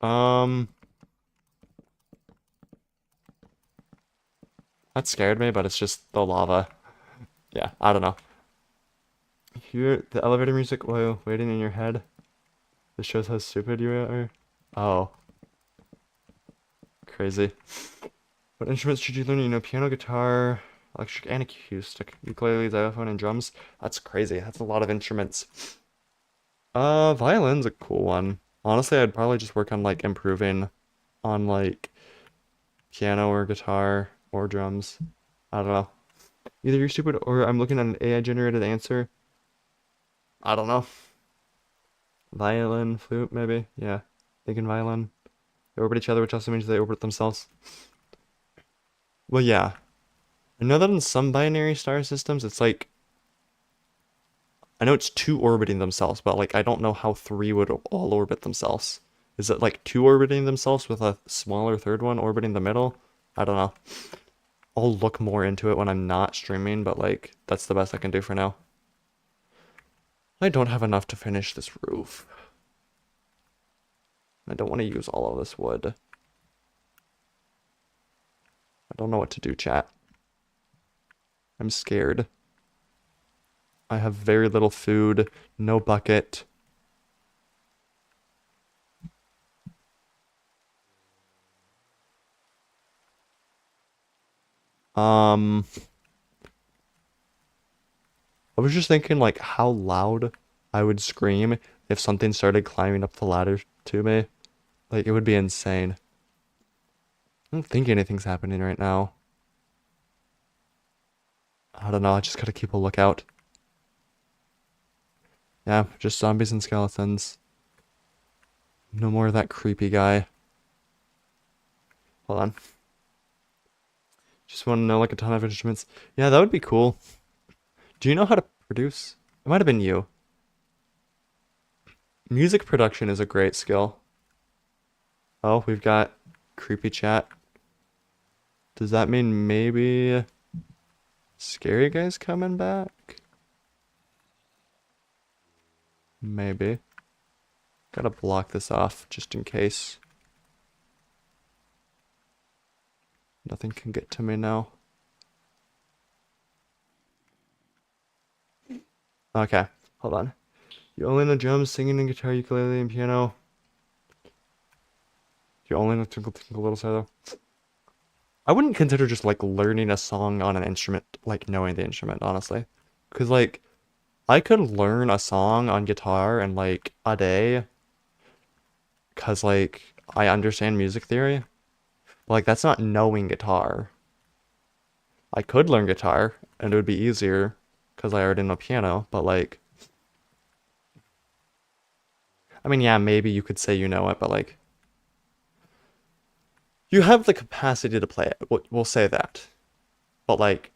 Um, that scared me, but it's just the lava. Yeah, I don't know. Hear the elevator music while waiting in your head. This shows how stupid you are. Oh, crazy. What instruments should you learn? You know, piano, guitar, electric and acoustic, ukulele, xylophone, and drums. That's crazy. That's a lot of instruments. Violin's a cool one. Honestly, I'd probably just work on like improving on like piano or guitar or drums. I don't know. Either you're stupid or I'm looking at an AI generated answer. I don't know. Violin, flute, maybe. Yeah. Thinking violin. They orbit each other, which also means they orbit themselves. Well, yeah. I know that in some binary star systems, it's like, I know it's two orbiting themselves, but like, I don't know how three would all orbit themselves. Is it like two orbiting themselves with a smaller third one orbiting the middle? I don't know. I'll look more into it when I'm not streaming, but like, that's the best I can do for now. I don't have enough to finish this roof. I don't want to use all of this wood. I don't know what to do, chat. I'm scared. I have very little food, no bucket. I was just thinking like how loud I would scream if something started climbing up the ladder to me. Like it would be insane. I don't think anything's happening right now. I don't know, I just gotta keep a lookout. Yeah, just zombies and skeletons. No more of that creepy guy. Hold on. Just want to know like a ton of instruments. Yeah, that would be cool. Do you know how to produce? It might have been you. Music production is a great skill. Oh, we've got creepy chat. Does that mean maybe scary guy's coming back? Maybe. Gotta block this off just in case. Nothing can get to me now. Okay, hold on. You only know drums, singing, and guitar, ukulele, and piano. You only know Twinkle Twinkle Little Star though. I wouldn't consider just like learning a song on an instrument, like knowing the instrument, honestly. Because like, I could learn a song on guitar in like a day. Because like, I understand music theory. But like, that's not knowing guitar. I could learn guitar, and it would be easier. Because I already know piano. But like, I mean, yeah, maybe you could say you know it, but like, you have the capacity to play it. We'll say that. But like,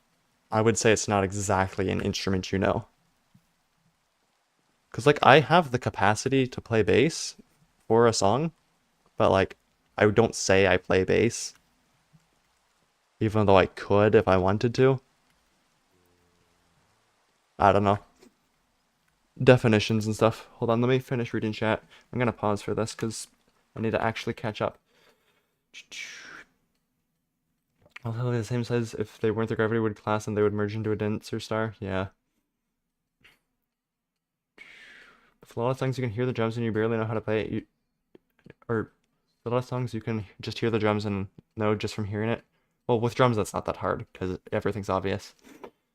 I would say it's not exactly an instrument you know. Because, like, I have the capacity to play bass for a song, but, like, I don't say I play bass, even though I could if I wanted to. I don't know. Definitions and stuff. Hold on, let me finish reading chat. I'm gonna pause for this because I need to actually catch up. I'll tell you the same size if they weren't the gravity would class and they would merge into a denser star. Yeah. For a lot of songs you can hear the drums and you barely know how to play it. Or a lot of songs you can just hear the drums and know just from hearing it. Well, with drums, that's not that hard because everything's obvious.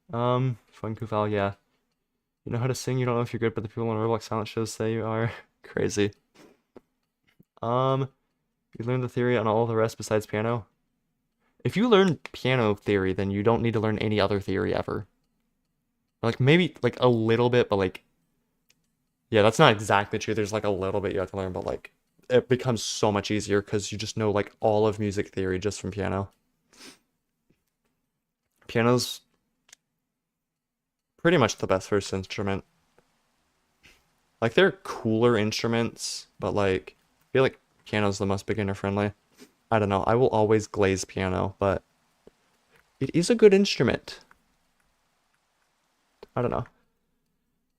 Fun Kufal, yeah. You know how to sing, you don't know if you're good, but the people on Roblox silent shows say you are. Crazy. Um, you learn the theory on all the rest besides piano. If you learn piano theory, then you don't need to learn any other theory ever. Like maybe like a little bit, but like yeah, that's not exactly true. There's like a little bit you have to learn, but like it becomes so much easier because you just know like all of music theory just from piano. Piano's pretty much the best first instrument. Like they're cooler instruments, but like I feel like piano's the most beginner friendly. I don't know. I will always glaze piano, but it is a good instrument. I don't know.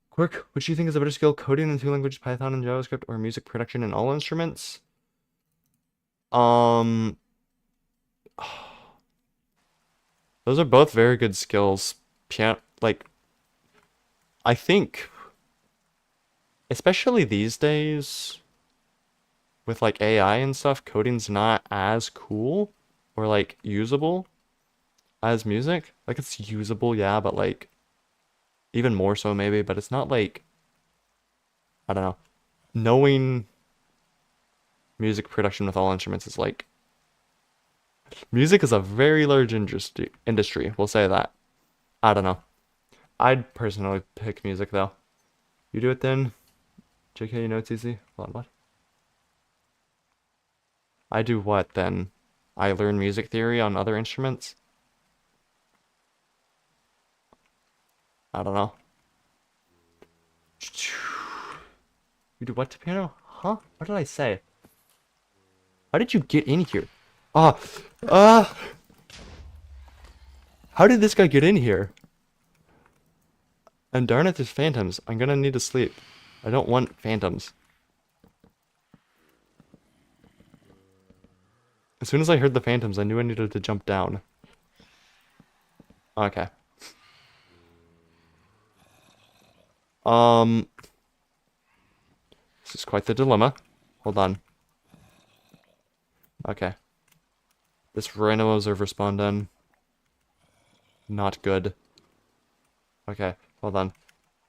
Quirk, which do you think is a better skill, coding in two languages, Python and JavaScript, or music production in all instruments? Um, those are both very good skills. Piano, like, I think, especially these days, with like AI and stuff, coding's not as cool or like usable as music. Like, it's usable, yeah, but like, even more so maybe, but it's not like, I don't know. Knowing music production with all instruments is like, music is a very large industry, we'll say that. I don't know. I'd personally pick music though. You do it then. JK, you know it's easy. Hold on, what? I do what then? I learn music theory on other instruments? I don't know. You do what to piano? Huh? What did I say? How did you get in here? Ah, ah! How did this guy get in here? And darn it, there's phantoms. I'm gonna need to sleep. I don't want phantoms. As soon as I heard the phantoms, I knew I needed to jump down. Okay. Um, this is quite the dilemma. Hold on. Okay. This random observer spawned in. Not good. Okay, hold on.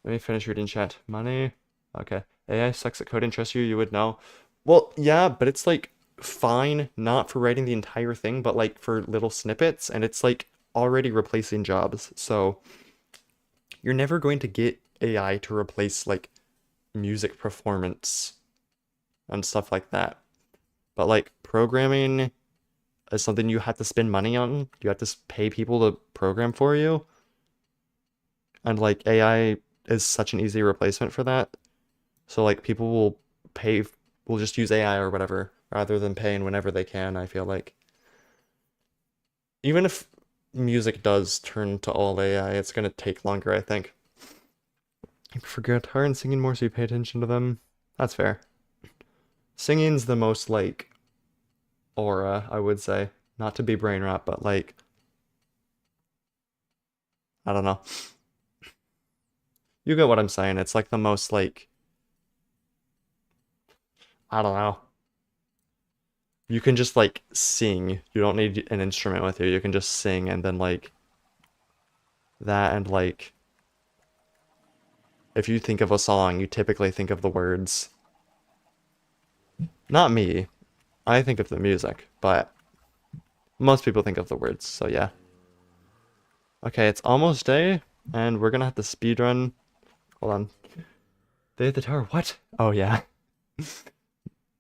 Let me finish reading chat. Money. Okay. AI sucks at coding. Trust you, you would know. Well, yeah, but it's like fine, not for writing the entire thing, but like for little snippets, and it's like already replacing jobs. So you're never going to get AI to replace like music performance and stuff like that. But like programming is something you have to spend money on. You have to pay people to program for you. And like AI is such an easy replacement for that. So like people will just use AI or whatever rather than paying whenever they can, I feel like. Even if music does turn to all AI, it's gonna take longer, I think. You prefer guitar and singing more so you pay attention to them. That's fair. Singing's the most like aura, I would say. Not to be brain rot, but like I don't know. You get what I'm saying. It's like the most like I don't know. You can just like sing. You don't need an instrument with you. You can just sing and then like that and like if you think of a song, you typically think of the words. Not me. I think of the music, but most people think of the words, so yeah. Okay, it's almost day, and we're gonna have to speed run. Hold on. They hit the tower. What? Oh yeah.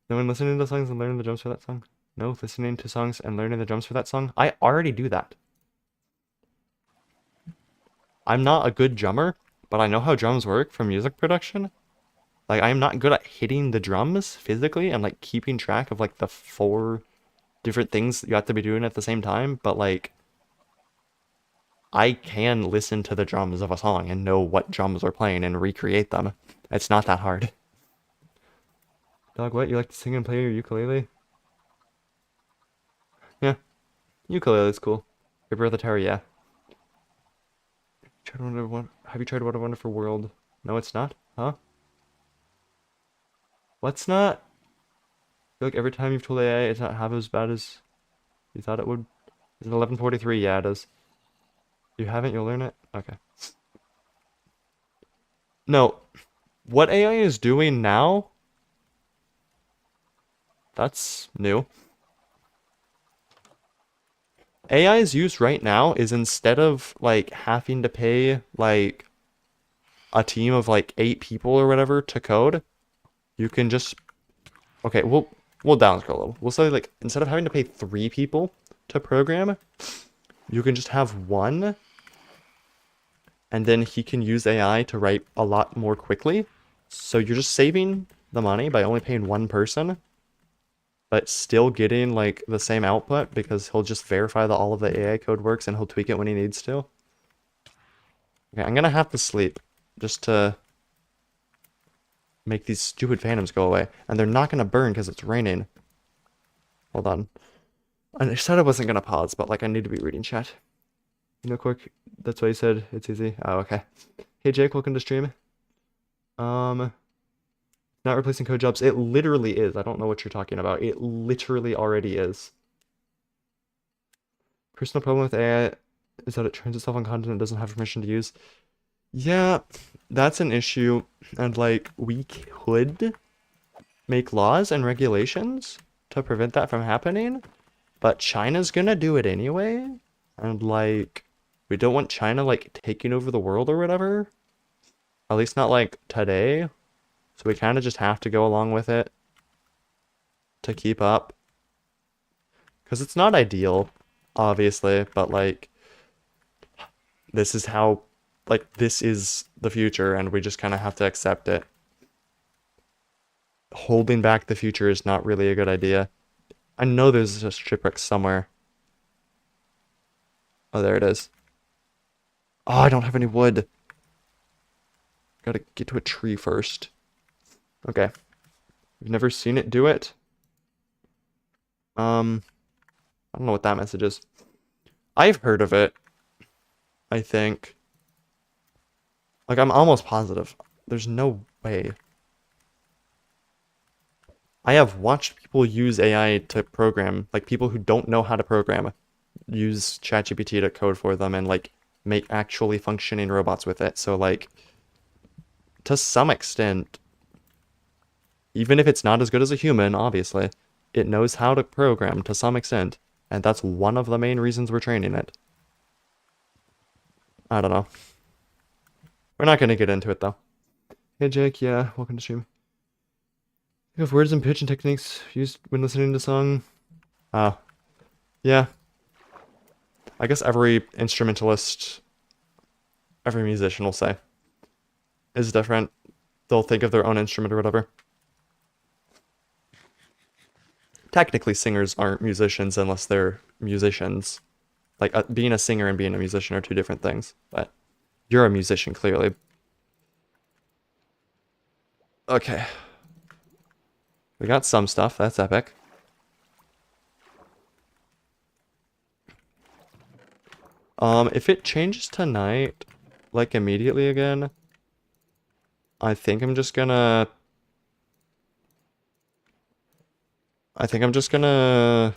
No one listening to songs and learning the drums for that song? No, listening to songs and learning the drums for that song? I already do that. I'm not a good drummer, but I know how drums work for music production. Like, I'm not good at hitting the drums physically and, like, keeping track of, like, the 4 different things you have to be doing at the same time, but, like, I can listen to the drums of a song and know what drums are playing and recreate them. It's not that hard. Dog, what? You like to sing and play your ukulele? Yeah, ukulele's cool. Paper of the Tower, yeah. Have you tried What a Wonderful World? No, it's not? Huh? What's not? I feel like every time you've told AI it's not half as bad as you thought it would. Is it 11:43? Yeah, it is. You haven't, you'll learn it? Okay. No, what AI is doing now, that's new. AI is used right now is instead of like having to pay like a team of like 8 people or whatever to code, you can just okay, we'll downscale a little. We'll say like instead of having to pay 3 people to program, you can just have one, and then he can use AI to write a lot more quickly. So you're just saving the money by only paying one person, but still getting like the same output because he'll just verify that all of the AI code works and he'll tweak it when he needs to. Okay, I'm gonna have to sleep just to make these stupid phantoms go away. And they're not gonna burn because it's raining. Hold on. I said I wasn't gonna pause, but like I need to be reading chat. You know, quick. That's why you said it's easy. Oh, okay. Hey Jake, welcome to stream. Um, not replacing code jobs. It literally is. I don't know what you're talking about. It literally already is. Personal problem with AI is that it trains itself on content it doesn't have permission to use. Yeah, that's an issue. And like we could make laws and regulations to prevent that from happening, but China's gonna do it anyway. And like we don't want China like taking over the world or whatever. At least not like today. So we kind of just have to go along with it to keep up. Because it's not ideal, obviously, but like this is how like this is the future and we just kind of have to accept it. Holding back the future is not really a good idea. I know there's a shipwreck somewhere. Oh, there it is. Oh, I don't have any wood. Gotta get to a tree first. Okay. You've never seen it do it? I don't know what that message is. I've heard of it, I think. Like, I'm almost positive. There's no way. I have watched people use AI to program, like people who don't know how to program, use ChatGPT to code for them and like make actually functioning robots with it. So like to some extent, even if it's not as good as a human, obviously, it knows how to program to some extent, and that's one of the main reasons we're training it. I don't know. We're not gonna get into it though. Hey Jake, yeah, welcome to stream. You have words and pitch and techniques used when listening to song. Oh, yeah. I guess every instrumentalist, every musician will say is different. They'll think of their own instrument or whatever. Technically, singers aren't musicians unless they're musicians. Like, being a singer and being a musician are two different things. But you're a musician, clearly. Okay. We got some stuff. That's epic. If it changes tonight, like, immediately again, I think I'm just gonna... I think I'm just gonna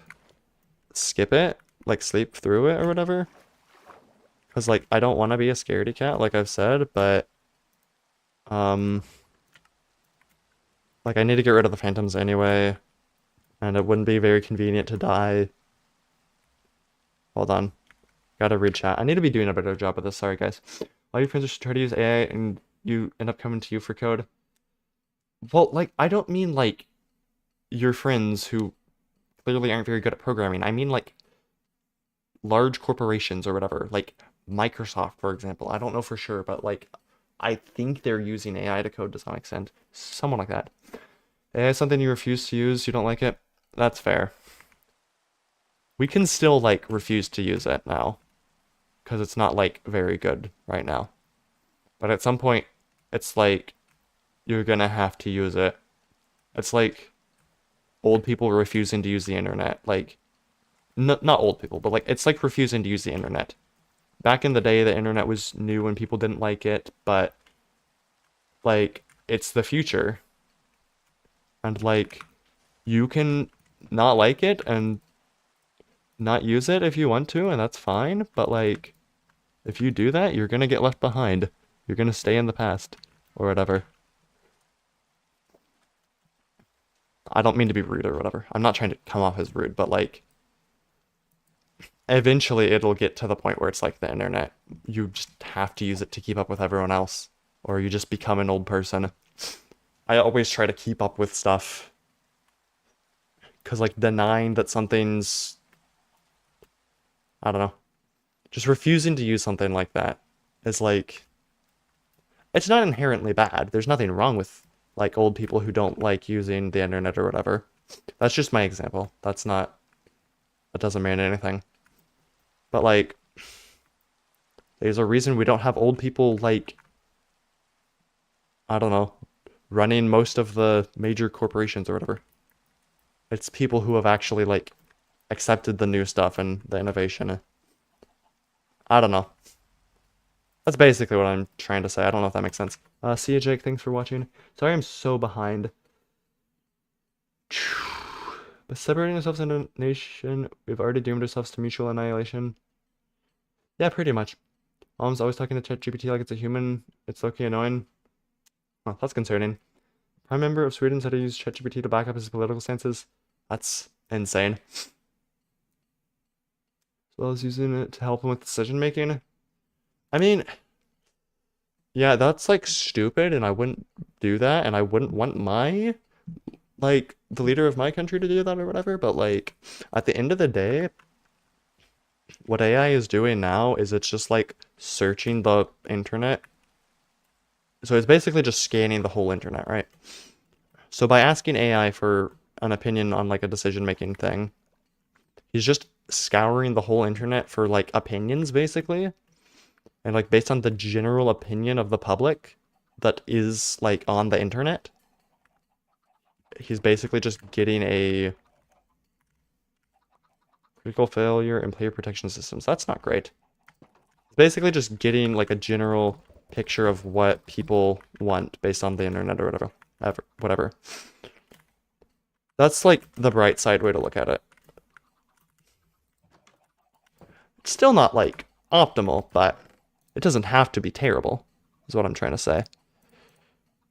skip it, like sleep through it or whatever. Because, like, I don't want to be a scaredy cat, like I've said, but, um, like, I need to get rid of the phantoms anyway, and it wouldn't be very convenient to die. Hold on. Gotta read chat. I need to be doing a better job of this, sorry guys. All your friends should try to use AI and you end up coming to you for code. Well, like, I don't mean, like, your friends who clearly aren't very good at programming. I mean, like, large corporations or whatever, like Microsoft, for example. I don't know for sure, but like I think they're using AI to code to some extent. Someone like that. AI is something you refuse to use, you don't like it. That's fair. We can still like refuse to use it now because it's not like very good right now. But at some point, it's like you're gonna have to use it. It's like old people refusing to use the internet. Like, not old people, but like it's like refusing to use the internet. Back in the day, the internet was new and people didn't like it, but like it's the future. And like you can not like it and not use it if you want to, and that's fine, but like, if you do that, you're gonna get left behind. You're gonna stay in the past, or whatever. I don't mean to be rude or whatever. I'm not trying to come off as rude, but like, eventually it'll get to the point where it's like the internet. You just have to use it to keep up with everyone else, or you just become an old person. I always try to keep up with stuff, because like denying that something's, I don't know, just refusing to use something like that is like, it's not inherently bad. There's nothing wrong with like old people who don't like using the internet or whatever. That's just my example. That doesn't mean anything. But like, there's a reason we don't have old people like, I don't know, running most of the major corporations or whatever. It's people who have actually like accepted the new stuff and the innovation. I don't know. That's basically what I'm trying to say. I don't know if that makes sense. See you, Jake. Thanks for watching. Sorry I'm so behind. But separating ourselves into a nation, we've already doomed ourselves to mutual annihilation. Yeah, pretty much. Mom's always talking to ChatGPT like it's a human. It's okay annoying. Oh, that's concerning. Prime Member of Sweden said he used ChatGPT to back up his political stances. That's insane. As well as using it to help him with decision making. I mean, yeah, that's like stupid, and I wouldn't do that, and I wouldn't want my, like, the leader of my country to do that or whatever, but like, at the end of the day, what AI is doing now is it's just like searching the internet. So it's basically just scanning the whole internet, right? So by asking AI for an opinion on like a decision-making thing, he's just scouring the whole internet for like opinions, basically. And like based on the general opinion of the public that is like on the internet, he's basically just getting a critical failure in player protection systems. That's not great. It's basically just getting like a general picture of what people want based on the internet or whatever. That's like the bright side way to look at it. It's still not like optimal, but it doesn't have to be terrible, is what I'm trying to say.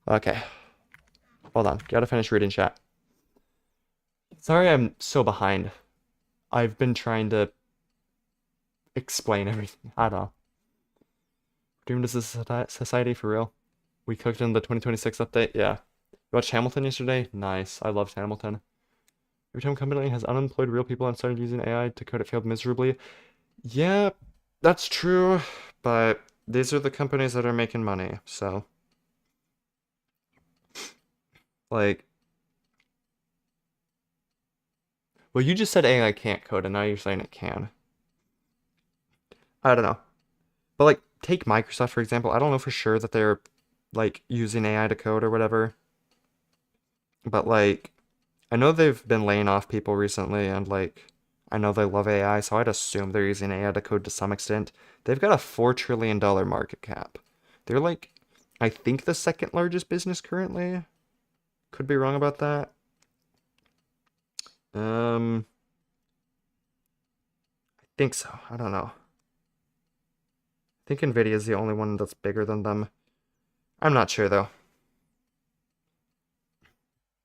Okay. Hold on. Gotta finish reading chat. Sorry I'm so behind. I've been trying to explain everything. I don't know. Doomed as a society for real. We cooked in the 2026 update. Yeah. You watched Hamilton yesterday? Nice. I loved Hamilton. Every time a company has unemployed real people and started using AI to code, it failed miserably. Yeah, that's true, but these are the companies that are making money, so. Like, well, you just said AI can't code, and now you're saying it can. I don't know. But, like, take Microsoft, for example. I don't know for sure that they're, like, using AI to code or whatever. But, like, I know they've been laying off people recently, and, like, I know they love AI, so I'd assume they're using AI to code to some extent. They've got a $4 trillion market cap. They're, like, I think the second largest business currently. Could be wrong about that. I think so. I don't know. I think Nvidia is the only one that's bigger than them. I'm not sure though.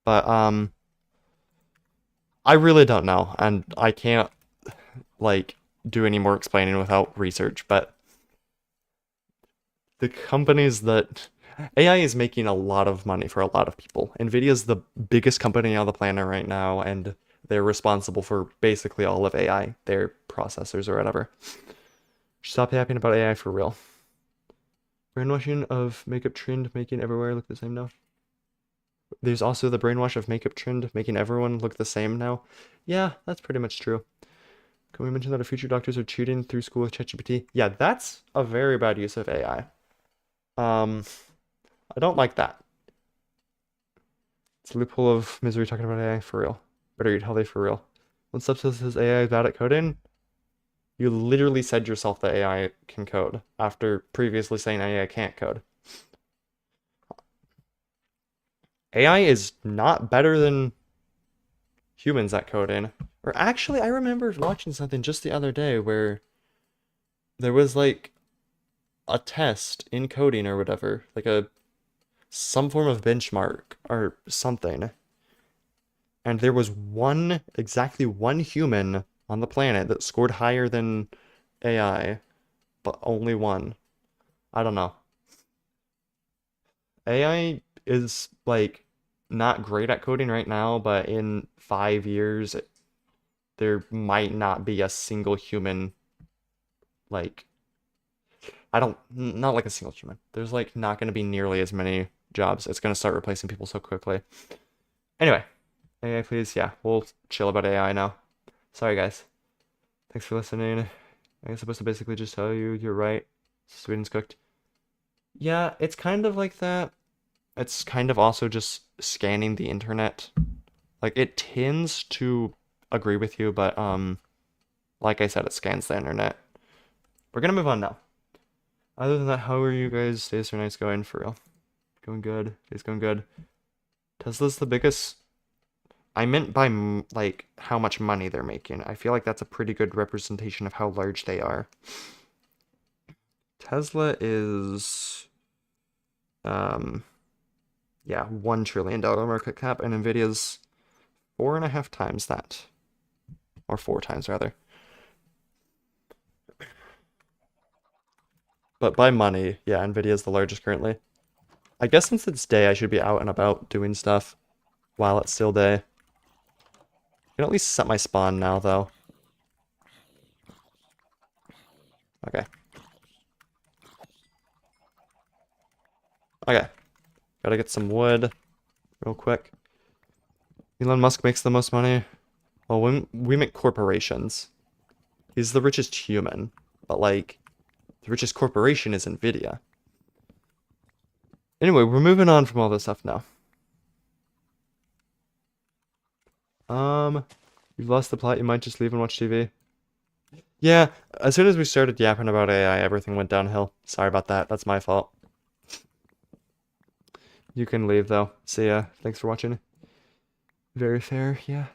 But I really don't know, and I can't like do any more explaining without research, but the companies that AI is making a lot of money for a lot of people. Nvidia is the biggest company on the planet right now, and they're responsible for basically all of AI, their processors or whatever. Stop yapping about AI for real. Brainwashing of makeup trend making everywhere look the same now. There's also the brainwash of makeup trend making everyone look the same now. Yeah, that's pretty much true. Can we mention that our future doctors are cheating through school with ChatGPT? Yeah, that's a very bad use of AI. I don't like that. It's a loophole of misery talking about AI for real. Better eat healthy for real. When Substance says AI is bad at coding, you literally said yourself that AI can code after previously saying AI can't code. AI is not better than humans at coding, Or actually, I remember watching something just the other day where there was like a test in coding or whatever, like a some form of benchmark or something. And there was exactly one human on the planet that scored higher than AI, but only one. I don't know. AI is like not great at coding right now, but in 5 years, there might not be a single human like not like a single human. There's like not going to be nearly as many jobs. It's going to start replacing people so quickly. Anyway, AI, please. Yeah, we'll chill about AI now. Sorry, guys. Thanks for listening. I guess I'm supposed to basically just tell you you're right. Sweden's cooked. Yeah, it's kind of like that. It's kind of also just scanning the internet. Like it tends to agree with you, but like I said, it scans the internet. We're gonna move on now. Other than that, how are you guys' days or nights going for real? Going good. Days going good. Tesla's the biggest. I meant by like how much money they're making. I feel like that's a pretty good representation of how large they are. Tesla is yeah, $1 trillion market cap, and Nvidia's 4.5 times that. Or 4 times rather. But by money, yeah, Nvidia's the largest currently. I guess since it's day, I should be out and about doing stuff while it's still day. I can at least set my spawn now, though. Okay. Okay. Gotta get some wood real quick. Elon Musk makes the most money. Well, we make corporations. He's the richest human, but like, the richest corporation is Nvidia. Anyway, we're moving on from all this stuff now. You've lost the plot, you might just leave and watch TV. Yeah, as soon as we started yapping about AI, everything went downhill. Sorry about that, that's my fault. You can leave though. See ya. Thanks for watching. Very fair, yeah.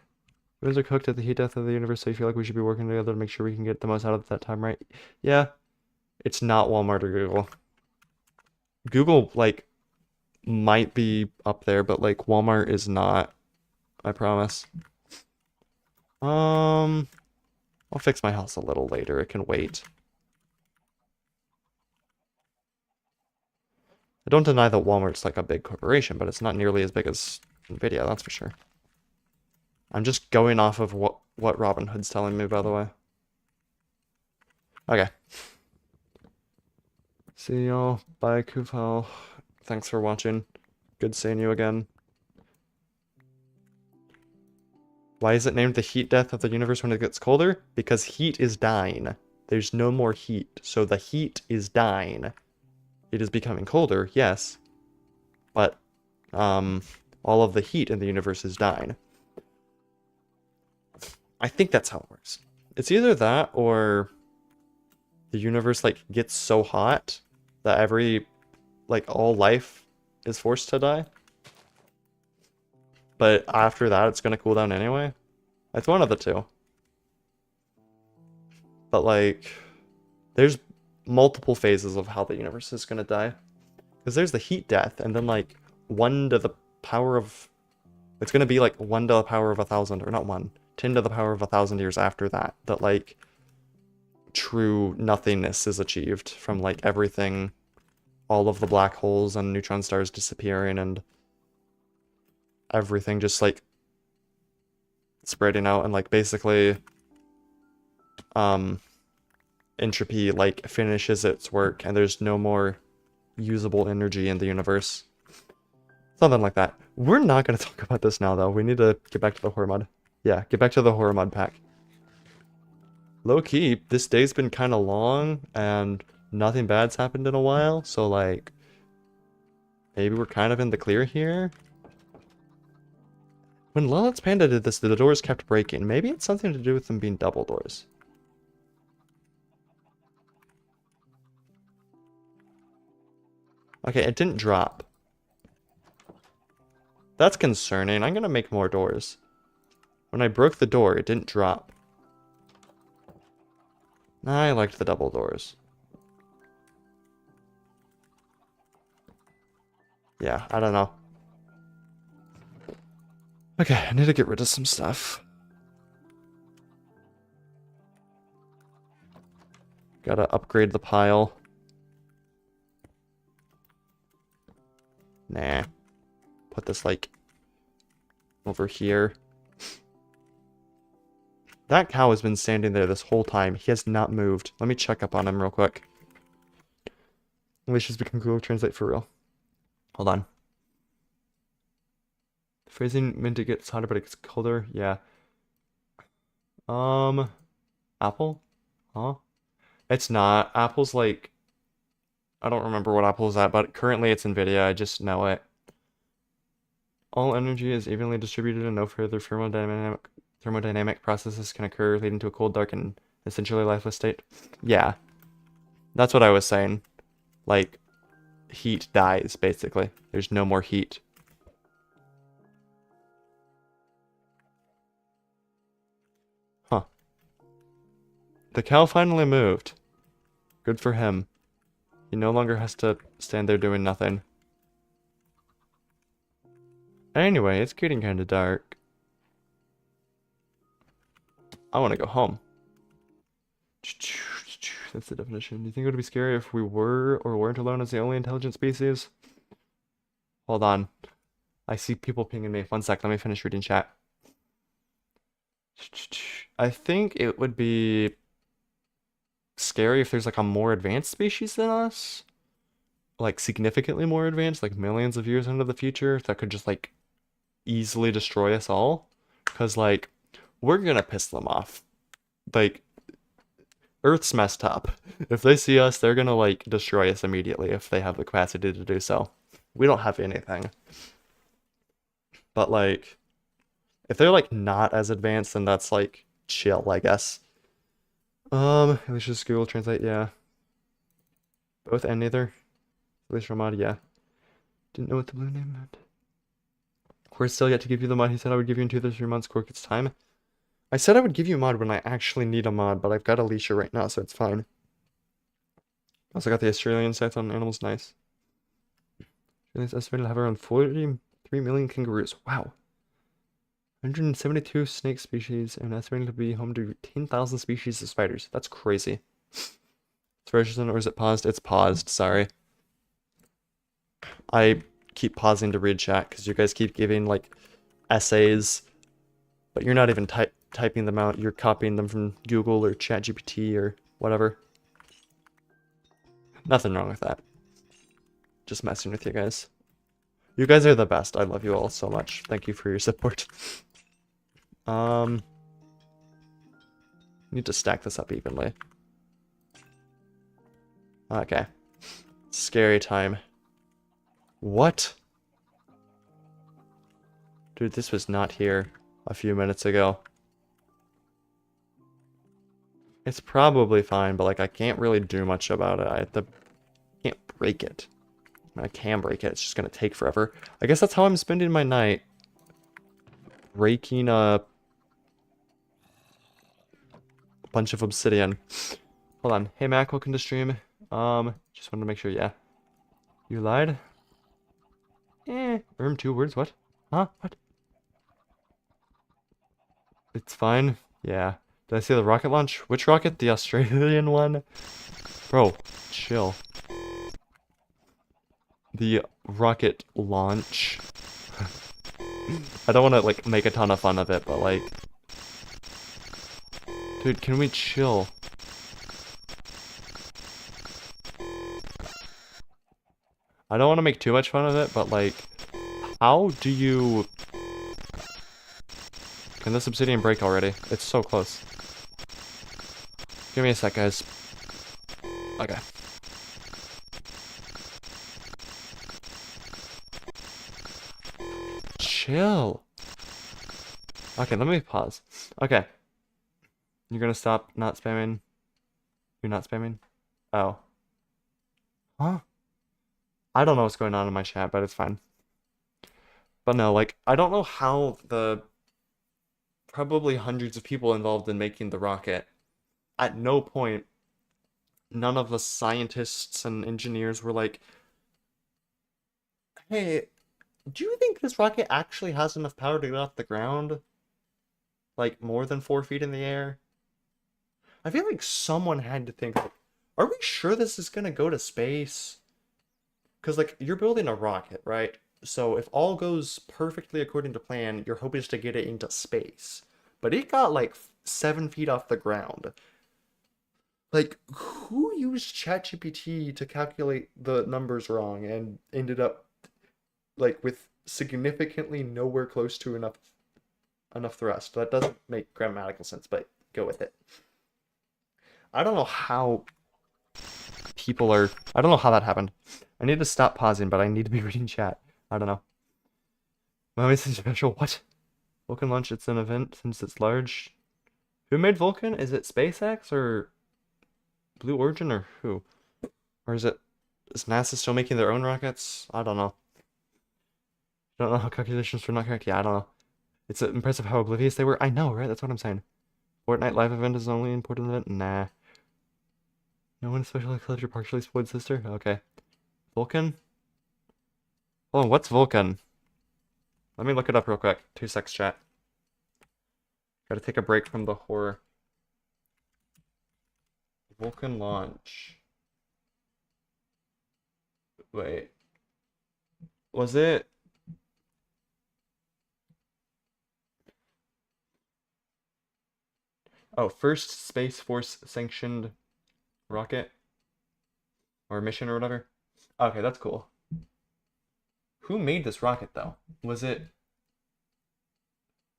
Humans are cooked at the heat death of the universe, so you feel like we should be working together to make sure we can get the most out of that time, right? Yeah. It's not Walmart or Google. Google, like, might be up there, but, like, Walmart is not. I promise. I'll fix my house a little later. It can wait. I don't deny that Walmart's, like, a big corporation, but it's not nearly as big as Nvidia, that's for sure. I'm just going off of what Robinhood's telling me, by the way. Okay. See y'all. Bye, Kufal. Thanks for watching. Good seeing you again. Why is it named the heat death of the universe when it gets colder? Because heat is dying. There's no more heat, so the heat is dying. It is becoming colder, yes. But, all of the heat in the universe is dying. I think that's how it works. It's either that or the universe, like, gets so hot that all life is forced to die. But after that, it's gonna cool down anyway. It's one of the two. But, like, there's multiple phases of how the universe is gonna die. Because there's the heat death, and then, like, 1 to the power of... It's gonna be, like, 1 to the power of 1,000, or not 1, 10 to the power of 1,000 years after that, like, true nothingness is achieved from, like, everything, all of the black holes and neutron stars disappearing, and everything just, like, spreading out, and, like, basically, entropy, like, finishes its work, and there's no more usable energy in the universe. Something like that. We're not going to talk about this now, though. We need to get back to the horror mod. Yeah, get back to the horror mod pack. Low-key, this day's been kind of long, and nothing bad's happened in a while, so, like, maybe we're kind of in the clear here? When Lilith's Panda did this, the doors kept breaking. Maybe it's something to do with them being double doors. Okay, it didn't drop. That's concerning. I'm gonna make more doors. When I broke the door, it didn't drop. I liked the double doors. Yeah, I don't know. Okay, I need to get rid of some stuff. Gotta upgrade the pile. Nah. Put this, like, over here. That cow has been standing there this whole time. He has not moved. Let me check up on him real quick. Alicia's become Google Translate for real. Hold on. Phrasing meant to get hotter, but it gets colder. Yeah. Apple? Huh? It's not. Apple's like... I don't remember what Apple's at, but currently it's NVIDIA. I just know it. All energy is evenly distributed and no further thermodynamic processes can occur, leading to a cold, dark, and essentially lifeless state. Yeah, that's what I was saying. Like, heat dies, basically. There's no more heat. Huh. The cow finally moved. Good for him. He no longer has to stand there doing nothing. Anyway, it's getting kind of dark. I want to go home. That's the definition. Do you think it would be scary if we were or weren't alone as the only intelligent species? Hold on. I see people pinging me. One sec, let me finish reading chat. I think it would be scary if there's like a more advanced species than us. Like significantly more advanced, like millions of years into the future, that could just like easily destroy us all. Because like, we're gonna piss them off. Like, Earth's messed up. If they see us, they're gonna like destroy us immediately if they have the capacity to do so. We don't have anything. But like, if they're like not as advanced, then that's like chill, I guess. At least just Google Translate, yeah. Both and neither. At least mod, yeah. Didn't know what the blue name meant. We're still yet to give you the mod. He said I would give you in 2 to 3 months. Cork, it's time. I said I would give you a mod when I actually need a mod, but I've got Alicia right now, so it's fine. Also got the Australian sites on animals, nice. Australia's estimated to have around 43 million kangaroos. Wow. 172 snake species and estimated to be home to 10,000 species of spiders. That's crazy. It's frozen or is it paused? It's paused, sorry. I keep pausing to read chat because you guys keep giving like essays, but you're not even typing them out. You're copying them from Google or ChatGPT or whatever. Nothing wrong with that. Just messing with you guys. You guys are the best. I love you all so much. Thank you for your support. Need to stack this up evenly. Okay. Scary time. What? Dude, this was not here a few minutes ago. It's probably fine, but like I can't really do much about it. Can't break it. I can break it, it's just gonna take forever. I guess that's how I'm spending my night. Breaking a bunch of obsidian. Hold on. Hey Mac, welcome to stream. Just wanted to make sure, yeah. You lied? Room 2 words, what? Huh? What? It's fine. Yeah. Did I see the rocket launch? Which rocket? The Australian one? Bro, chill. The rocket launch. I don't want to, like, make a ton of fun of it, but, like... Dude, can we chill? I don't want to make too much fun of it, but, like... How do you... Can this obsidian break already? It's so close. Give me a sec, guys. Okay. Chill. Okay, let me pause. Okay. You're gonna stop not spamming? You're not spamming? Oh. Huh? I don't know what's going on in my chat, but it's fine. But no, like, I don't know how the probably hundreds of people involved in making the rocket. At no point, none of the scientists and engineers were like, hey, do you think this rocket actually has enough power to get off the ground? Like more than 4 feet in the air? I feel like someone had to think, like, are we sure this is gonna go to space? Because, like, you're building a rocket, right? So if all goes perfectly according to plan, your hope is to get it into space. But it got like 7 feet off the ground. Like, who used ChatGPT to calculate the numbers wrong and ended up like with significantly nowhere close to enough thrust? That doesn't make grammatical sense, but go with it. I don't know how people are. I don't know how that happened. I need to stop pausing, but I need to be reading chat. I don't know. Mommy says special. What? Vulcan launch. It's an event since it's large. Who made Vulcan? Is it SpaceX or Blue Origin or who? Or is NASA still making their own rockets? I don't know. Don't know how calculations were not correct. Yeah, I don't know. It's impressive how oblivious they were. I know, right? That's what I'm saying. Fortnite live event is the only important event? Nah. No one especially collected your partially spoiled sister? Okay. Vulcan? Oh, what's Vulcan? Let me look it up real quick. 2 secs, chat. Gotta take a break from the horror. Vulcan launch. Wait. Was it? Oh, first Space Force sanctioned rocket or mission or whatever. Okay, that's cool. Who made this rocket though? Was it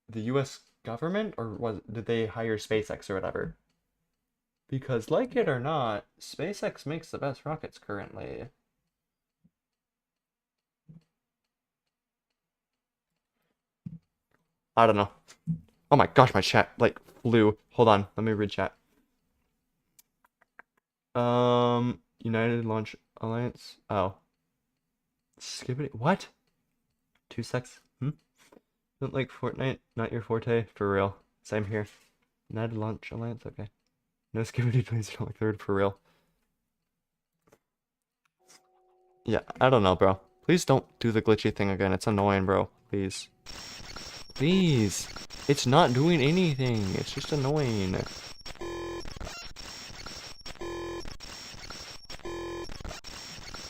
the US government or did they hire SpaceX or whatever? Because like it or not, SpaceX makes the best rockets currently. I don't know. Oh my gosh, my chat like flew. Hold on, let me read chat. United Launch Alliance. Oh. Skippity. What? 2 secs. Don't like Fortnite, not your forte, for real. Same here. United Launch Alliance, okay. No Skippity, please don't like third, for real. Yeah, I don't know, bro. Please don't do the glitchy thing again. It's annoying, bro. Please. Please. It's not doing anything. It's just annoying.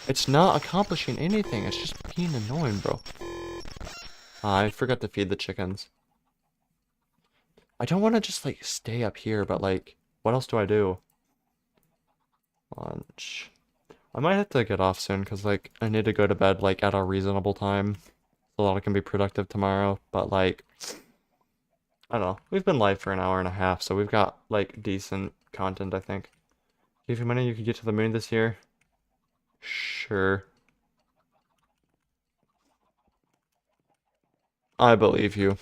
It's not accomplishing anything. It's just being annoying, bro. I forgot to feed the chickens. I don't want to just, like, stay up here, but, like, what else do I do? Lunch. I might have to get off soon, because, like, I need to go to bed, like, at a reasonable time so that I can be productive tomorrow. But, like, I don't know. We've been live for an hour and a half, so we've got, like, decent content, I think. Give you money, you could get to the moon this year? Sure. I believe you.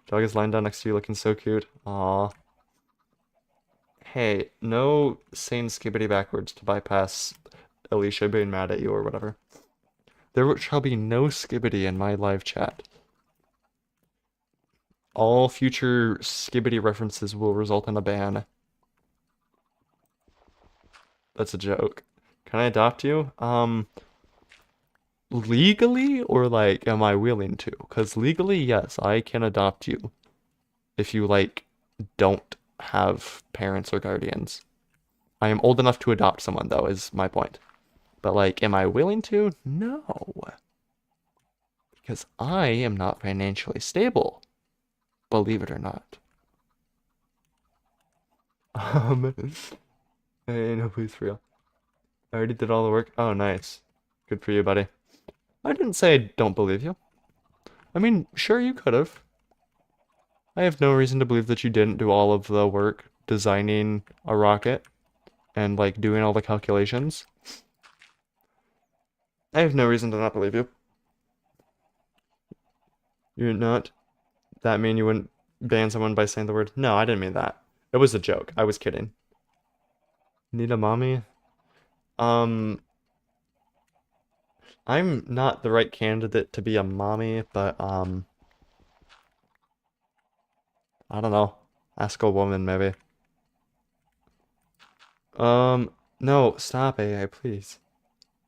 Dog is lying down next to you looking so cute. Aw. Hey, no saying skibbity backwards to bypass Alicia being mad at you or whatever. There shall be no skibbity in my live chat. All future skibbity references will result in a ban. That's a joke. Can I adopt you? Legally or like am I willing to? Because legally, yes, I can adopt you if you like don't have parents or guardians. I am old enough to adopt someone though, is my point. But like, am I willing to? No. Because I am not financially stable, believe it or not. Um, hey, no, please, for real. I already did all the work. Oh, nice. Good for you, buddy. I didn't say I don't believe you. I mean, sure, you could have. I have no reason to believe that you didn't do all of the work designing a rocket and like doing all the calculations. I have no reason to not believe you. You're not. That mean you wouldn't ban someone by saying the word? No, I didn't mean that. It was a joke. I was kidding. Need a mommy? Um, I'm not the right candidate to be a mommy, but I don't know. Ask a woman, maybe. No, stop AI, please.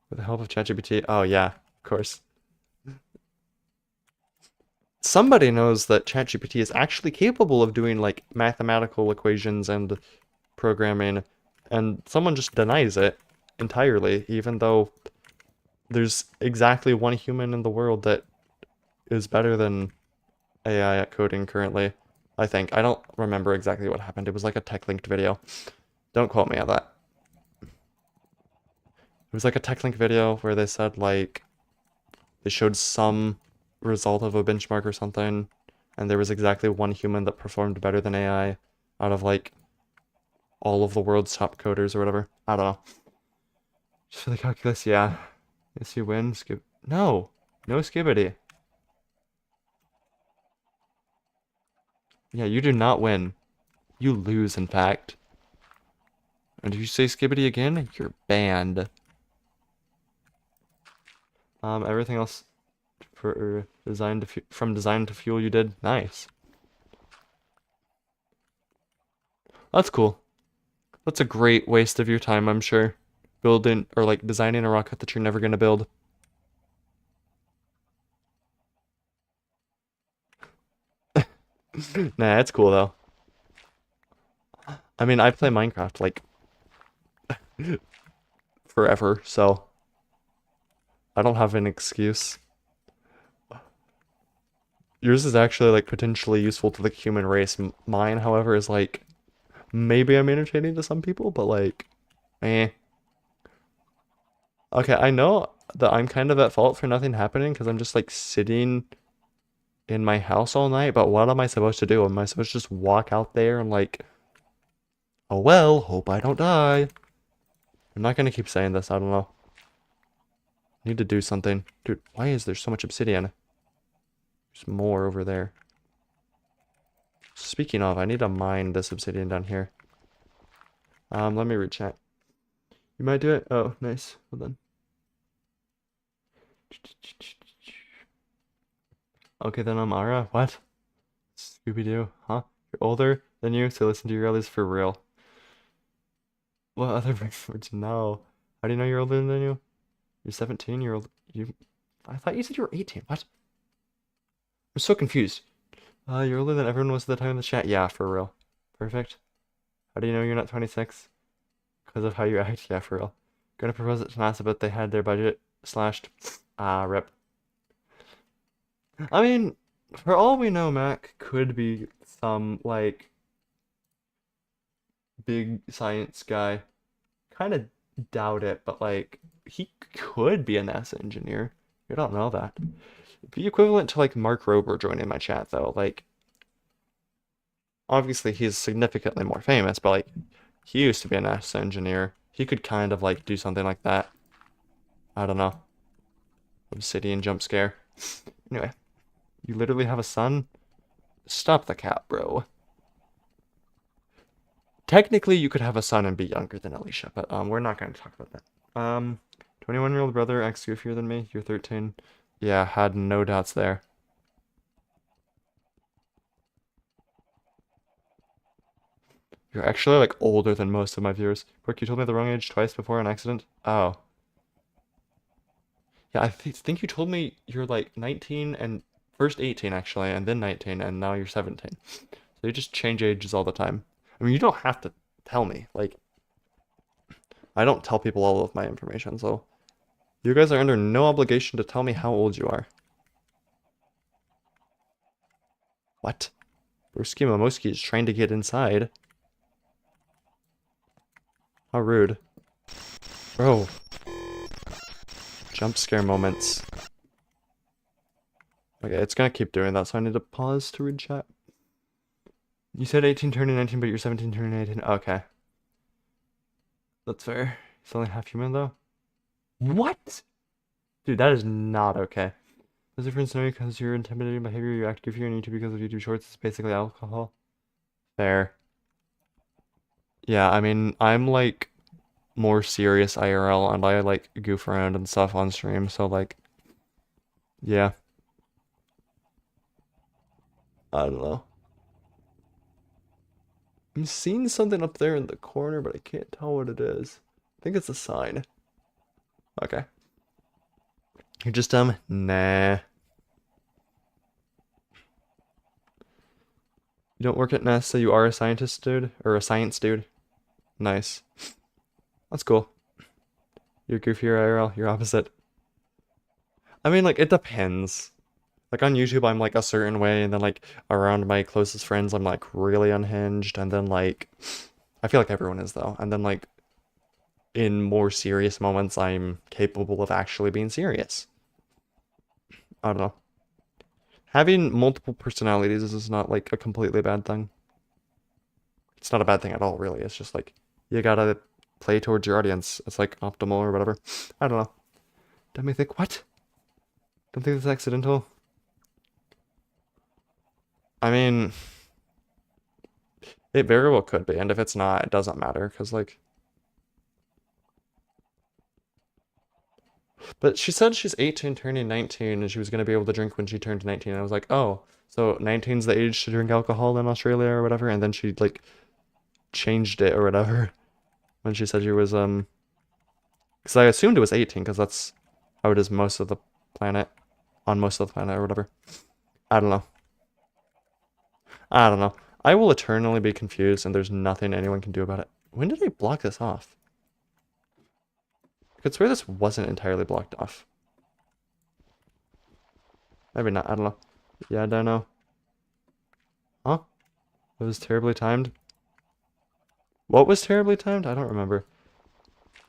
With the help of ChatGPT. Oh, yeah, of course. Somebody knows that ChatGPT is actually capable of doing like mathematical equations and programming, and someone just denies it entirely, even though there's exactly one human in the world that is better than AI at coding currently. I think. I don't remember exactly what happened. It was like a tech linked video. Don't quote me on that. It was like a tech link video where they said like they showed some result of a benchmark or something, and there was exactly one human that performed better than AI out of like all of the world's top coders or whatever. I don't know. Just for the calculus, yeah. Yes, you win. Skip. No, no skibbity. Yeah, you do not win. You lose, in fact. And if you say skibbity again, you're banned. Everything else for design to from design to fuel you did nice. That's cool. That's a great waste of your time, I'm sure. Building or like designing a rocket that you're never gonna build. Nah, it's cool though. I mean, I play Minecraft like forever, so I don't have an excuse. Yours is actually like potentially useful to the human race. Mine, however, is like maybe I'm entertaining to some people, but like, eh. Okay, I know that I'm kind of at fault for nothing happening because I'm just like sitting in my house all night, but what am I supposed to do? Am I supposed to just walk out there and like, oh well, hope I don't die? I'm not gonna keep saying this, I don't know. I need to do something. Dude, why is there so much obsidian? There's more over there. Speaking of, I need to mine this obsidian down here. Let me read chat. You might do it? Oh, nice. Well done. Okay, then Amara. What? Scooby-Doo, huh? You're older than you, so listen to your elders for real. What other words? No. How do you know you're older than you? You're 17, you're old. You. I thought you said you were 18. What? I'm so confused. You're older than everyone was at the time in the chat. Yeah, for real. Perfect. How do you know you're not 26? Because of how you act. Yeah, for real. Gonna propose it to NASA, but they had their budget slashed. Ah, rip. I mean, for all we know, Mac could be some, like, big science guy. Kind of doubt it, but, like, he could be a NASA engineer. You don't know that. It'd be equivalent to, like, Mark Rober joining my chat, though. Like, obviously he's significantly more famous, but, like, he used to be a NASA engineer. He could kind of, like, do something like that. I don't know. Obsidian jump scare. Anyway, you literally have a son? Stop the cap, bro. Technically, you could have a son and be younger than Alicia, but we're not going to talk about that. 21-year-old brother, acts goofier than me. You're 13. Yeah, had no doubts there. You're actually like older than most of my viewers. Brooke, you told me the wrong age twice before an accident. Oh. Yeah, I think you told me you're like 19 and first 18 actually, and then 19, and now you're 17. So you just change ages all the time. I mean, you don't have to tell me. Like, I don't tell people all of my information, so you guys are under no obligation to tell me how old you are. What? Broski Momoski is trying to get inside. How rude. Bro. Jump scare moments. Okay, it's gonna keep doing that, so I need to pause to read chat. You said 18 turning 19, but you're 17 turning 18. Okay. That's fair. It's only half human, though. What? Dude, that is not okay. Does your friends know you because you're intimidating behavior, you act goofy on YouTube because of YouTube Shorts? It's basically alcohol. Fair. Yeah, I mean, I'm like more serious IRL and I like goof around and stuff on stream, so like, yeah. I don't know. I'm seeing something up there in the corner, but I can't tell what it is. I think it's a sign. Okay. You're just dumb? Nah. You don't work at NASA, you are a scientist, dude? Or a science dude? Nice. That's cool. You're goofier IRL, you're opposite. I mean, like, it depends. Like, on YouTube, I'm, like, a certain way, and then, like, around my closest friends, I'm, like, really unhinged, and then, like, I feel like everyone is, though. And then, like, in more serious moments, I'm capable of actually being serious. I don't know. Having multiple personalities is not, like, a completely bad thing. It's not a bad thing at all, really. It's just, like, you gotta play towards your audience. It's, like, optimal or whatever. I don't know. Let me think, what? Don't think it's accidental. I mean, it very well could be, and if it's not, it doesn't matter, because, like... But she said she's 18 turning 19, and she was going to be able to drink when she turned 19. I was like, oh, so 19's the age to drink alcohol in Australia or whatever, and then she, like, changed it or whatever when she said she was, Because I assumed it was 18, because that's how it is most of the planet, on most of the planet or whatever. I don't know. I don't know. I will eternally be confused, and there's nothing anyone can do about it. When did I block this off? I could swear this wasn't entirely blocked off. Maybe not, I don't know. Yeah, I don't know. Huh? It was terribly timed? What was terribly timed? I don't remember.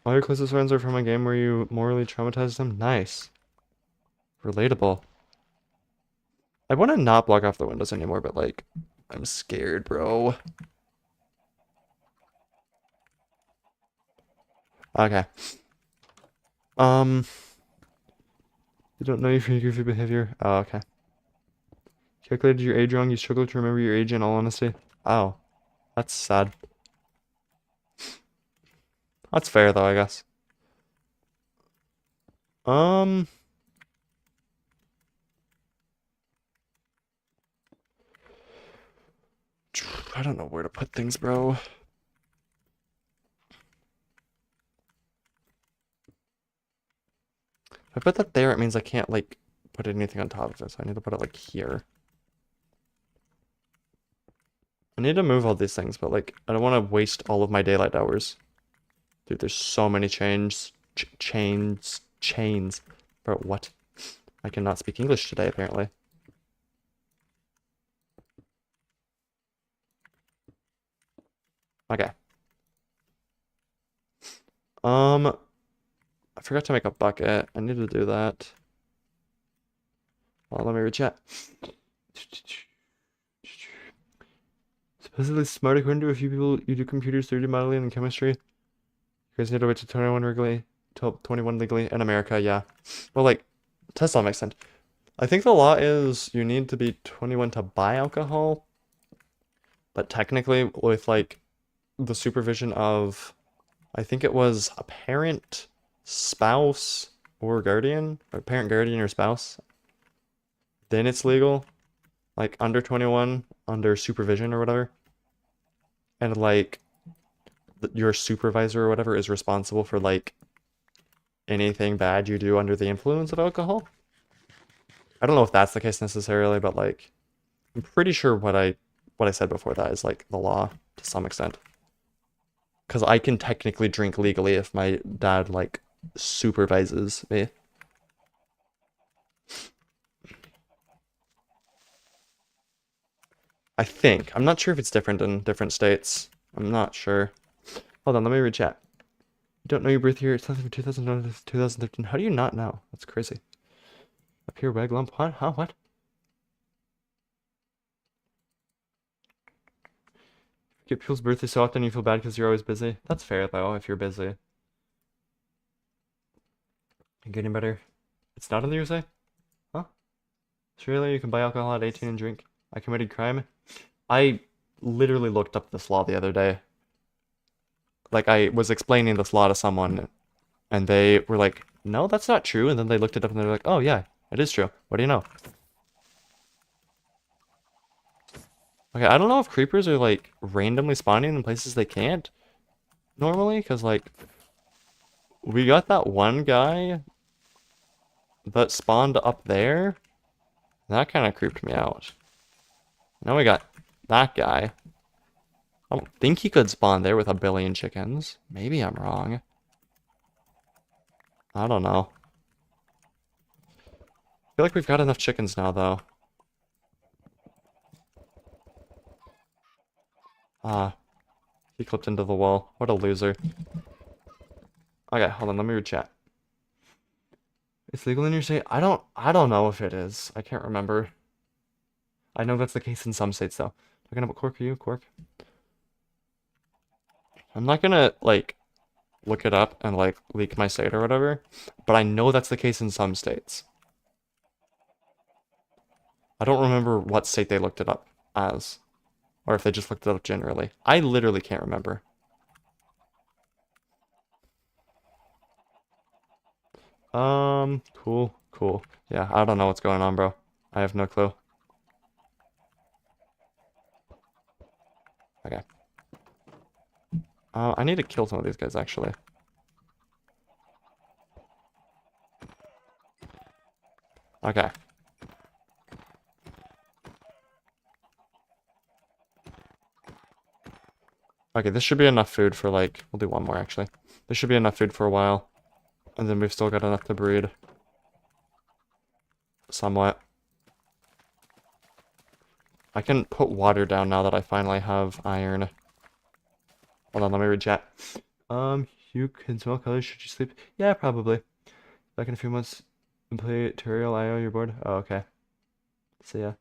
All your closest friends are from a game where you morally traumatized them? Nice. Relatable. I want to not block off the windows anymore, but, like, I'm scared, bro. Okay. You don't know your goofy behavior? Oh, okay. Calculated your age wrong. You struggle to remember your age in all honesty. Oh. That's sad. That's fair, though, I guess. Um... I don't know where to put things, bro. If I put that there, it means I can't, like, put anything on top of it, so I need to put it, like, here. I need to move all these things, but, like, I don't want to waste all of my daylight hours. Dude, there's so many chains. Bro, what? I cannot speak English today, apparently. Okay. I forgot to make a bucket. I need to do that. Well, let me read chat. Supposedly smart according to a few people, you do computers, 3D modeling, and chemistry. You guys need to wait to 21 legally, till 21 legally in America, yeah. Well, like, to some extent. I think the law is you need to be 21 to buy alcohol, but technically with, like, the supervision of, I think it was a parent, spouse, or guardian, or parent, guardian, or spouse, then it's legal. Like, under 21, under supervision or whatever. And, like, your supervisor or whatever is responsible for, like, anything bad you do under the influence of alcohol. I don't know if that's the case necessarily, but, like, I'm pretty sure what I said before that is, like, the law to some extent. Because I can technically drink legally if my dad, like, supervises me. I think. I'm not sure if it's different in different states. I'm not sure. Hold on, let me read chat. You don't know your birth year. It's something from 2013. How do you not know? That's crazy. Up here, wag lump. What? Huh? What? Get people's birthday so often you feel bad because you're always busy. That's fair, though, if you're busy. You're getting better. It's not in the USA? Huh? Australia, you can buy alcohol at 18 and drink. I committed crime. I literally looked up this law the other day. Like, I was explaining this law to someone, and they were like, no, that's not true. And then they looked it up and they're like, oh, yeah, it is true. What do you know? Okay, I don't know if creepers are like randomly spawning in places they can't normally, because like we got that one guy that spawned up there. That kind of creeped me out. Now we got that guy. I don't think he could spawn there with a billion chickens. Maybe I'm wrong. I don't know. I feel like we've got enough chickens now, though. Ah, he clipped into the wall. What a loser. Okay, hold on, let me read chat. It's legal in your state? I don't know if it is. I can't remember. I know that's the case in some states, though. Talking about Cork, are you? Cork? I'm not gonna, like, look it up and, like, leak my state or whatever, but I know that's the case in some states. I don't remember what state they looked it up as, or if they just looked it up generally. I literally can't remember. Cool, cool. Yeah, I don't know what's going on, bro. I have no clue. Okay. I need to kill some of these guys, actually. Okay. Okay, this should be enough food for, like, we'll do one more, actually. This should be enough food for a while. And then we've still got enough to breed. Somewhat. I can put water down now that I finally have iron. Hold on, let me read chat. You can smell colors. Should you sleep? Yeah, probably. Back in a few months and play Tutorial IO, you're bored? Oh, okay. So yeah.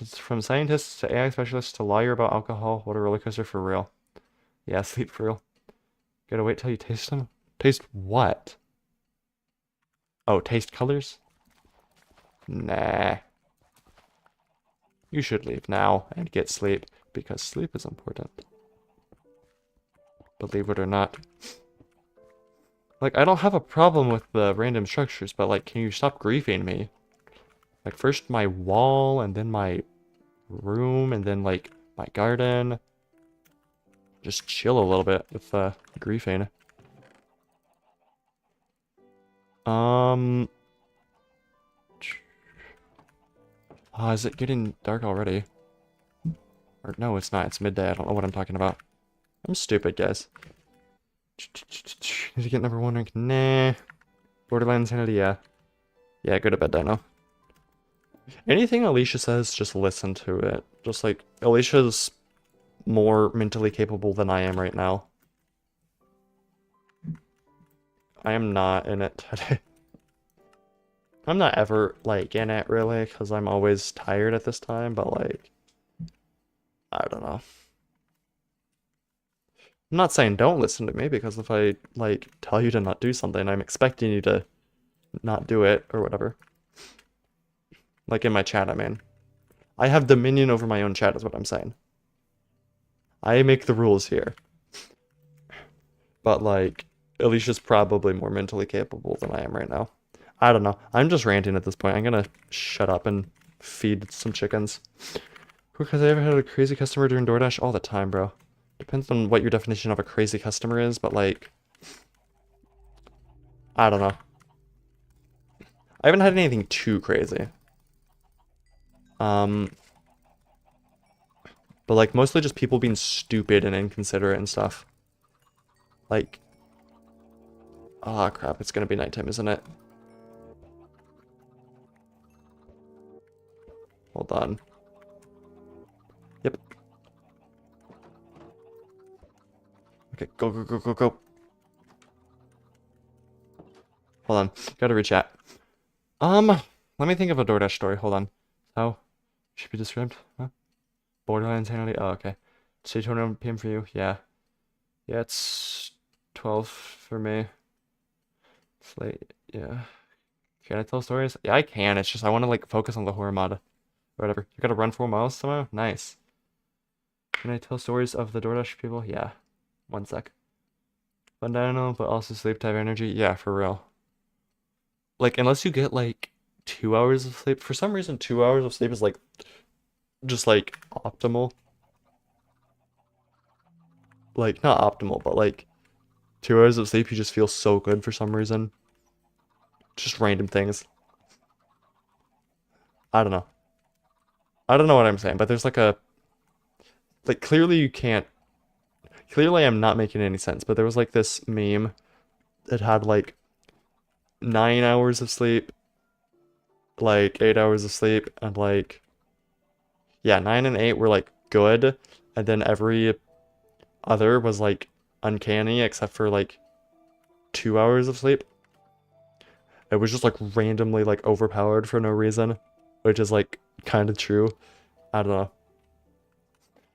From scientists to AI specialists to lawyer about alcohol, what a roller coaster for real. Yeah, sleep for real. Gotta wait till you taste them? Taste what? Oh, taste colors? Nah. You should leave now and get sleep, because sleep is important. Believe it or not. Like, I don't have a problem with the random structures, but like, can you stop griefing me? Like, first my wall, and then my room, and then like, my garden. Just chill a little bit with griefing. Is it getting dark already? Or no, it's not. It's midday. I don't know what I'm talking about. I'm stupid, guys. Need to get number one rank? Nah. Borderlands Sanity, yeah. Yeah, go to bed, Dino. Anything Alicia says, just listen to it. Just like, Alicia's more mentally capable than I am right now. I am not in it today. I'm not ever, like, in it, really, because I'm always tired at this time, but, like, I don't know. I'm not saying don't listen to me, because if I, like, tell you to not do something, I'm expecting you to not do it, or whatever. Like, in my chat, I mean. I have dominion over my own chat, is what I'm saying. I make the rules here. But, like, Alicia's probably more mentally capable than I am right now. I don't know. I'm just ranting at this point. I'm gonna shut up and feed some chickens. Because I ever had a crazy customer during DoorDash? All the time, bro. Depends on what your definition of a crazy customer is, but like, I don't know. I haven't had anything too crazy. But like mostly just people being stupid and inconsiderate and stuff. Like, ah, crap, it's gonna be nighttime, isn't it? Hold on. Yep. Okay, go, go, go, go, go. Hold on, gotta reach out. Let me think of a DoorDash story, hold on. How should be described? Huh? Borderlands Sanity? Oh, okay. Say 21 p.m. for you? Yeah. Yeah, it's 12 for me. It's late, yeah. Can I tell stories? Yeah, I can. It's just I want to like focus on the horror mod or whatever. You gotta run 4 miles tomorrow? Nice. Can I tell stories of the DoorDash people? Yeah. One sec. Fun dino, but also sleep type energy? Yeah, for real. Like, unless you get like 2 hours of sleep, for some reason 2 hours of sleep is like just like optimal. like not optimal, but like 2 hours of sleep, you just feel so good for some reason. Just random things. I don't know. I don't know what I'm saying, but there's like a like clearly you can't. Clearly, I'm not making any sense, but there was like this meme that had like 9 hours of sleep, like 8 hours of sleep, and like yeah, 9 and 8 were like good, and then every other was like uncanny except for like 2 hours of sleep. It was just like randomly like overpowered for no reason, which is like kind of true. I don't know.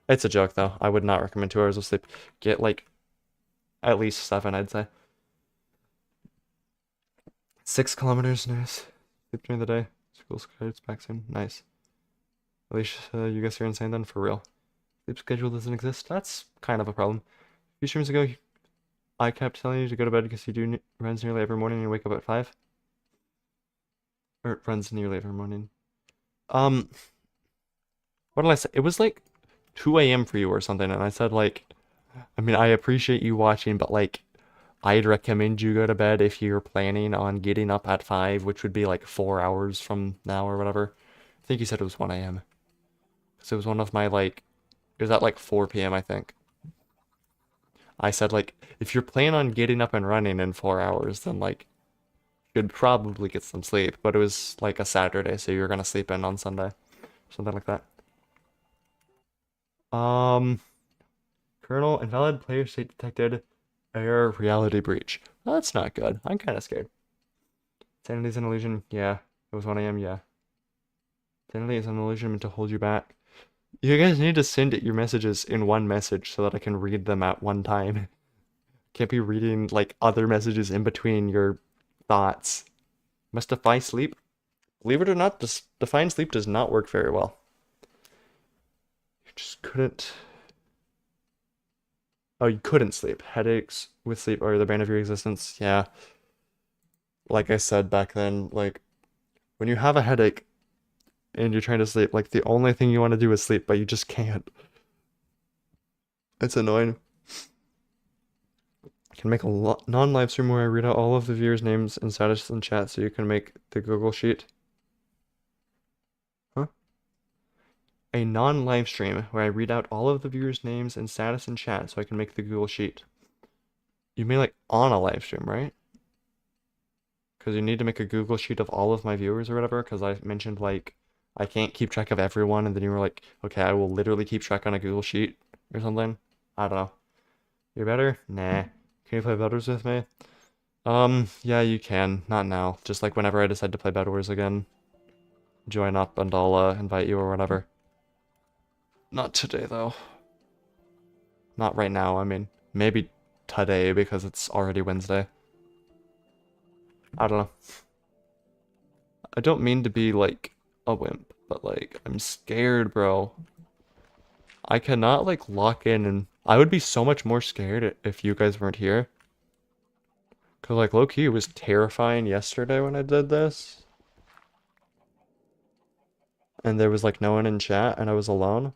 It's a joke though. I would not recommend 2 hours of sleep. Get like at least 7, I'd say. 6 kilometers, nice. Sleep during the day. School starts back soon. Nice. At least you guys are insane then, for real. Sleep schedule doesn't exist. That's kind of a problem. A few streams ago, I kept telling you to go to bed because you do runs nearly every morning and you wake up at 5. Or it runs nearly every morning. Um, what did I say? It was like 2 a.m. for you or something, and I said like, I mean, I appreciate you watching, but like, I'd recommend you go to bed if you're planning on getting up at 5, which would be like 4 hours from now or whatever. I think you said it was 1 a.m. So it was one of my like, it was at like 4 p.m. I think. I said like, if you're planning on getting up and running in 4 hours, then like, you'd probably get some sleep. But it was like a Saturday, so you're gonna sleep in on Sunday, something like that. Um, Colonel, invalid player state detected. Error, reality breach. Well, that's not good. I'm kind of scared. Sanity's an illusion. Yeah. It was 1 a.m. Yeah. Sanity is an illusion meant to hold you back. You guys need to send your messages in one message so that I can read them at one time. Can't be reading like other messages in between your thoughts. Must defy sleep. Believe it or not, define sleep does not work very well. You just couldn't. Oh, you couldn't sleep. Headaches with sleep are the bane of your existence. Yeah. Like I said back then, like when you have a headache and you're trying to sleep, like the only thing you want to do is sleep, but you just can't. It's annoying. I can make a non-live stream where I read out all of the viewers' names and status in chat so you can make the Google Sheet. Huh? A non-live stream where I read out all of the viewers' names and status in chat so I can make the Google Sheet. You mean like on a live stream, right? Because you need to make a Google Sheet of all of my viewers or whatever, because I mentioned like I can't keep track of everyone, and then you were like, okay, I will literally keep track on a Google Sheet or something. I don't know. You're better? Nah. Can you play Bed Wars with me? Yeah, you can. Not now. Just like whenever I decide to play Bed Wars again. Join up and I'll invite you or whatever. Not today though. Not right now, I mean. Maybe today because it's already Wednesday. I don't know. I don't mean to be like a wimp, but like I'm scared, bro. I cannot like lock in, and I would be so much more scared if you guys weren't here. Cause like low-key it was terrifying yesterday when I did this. And there was like no one in chat and I was alone.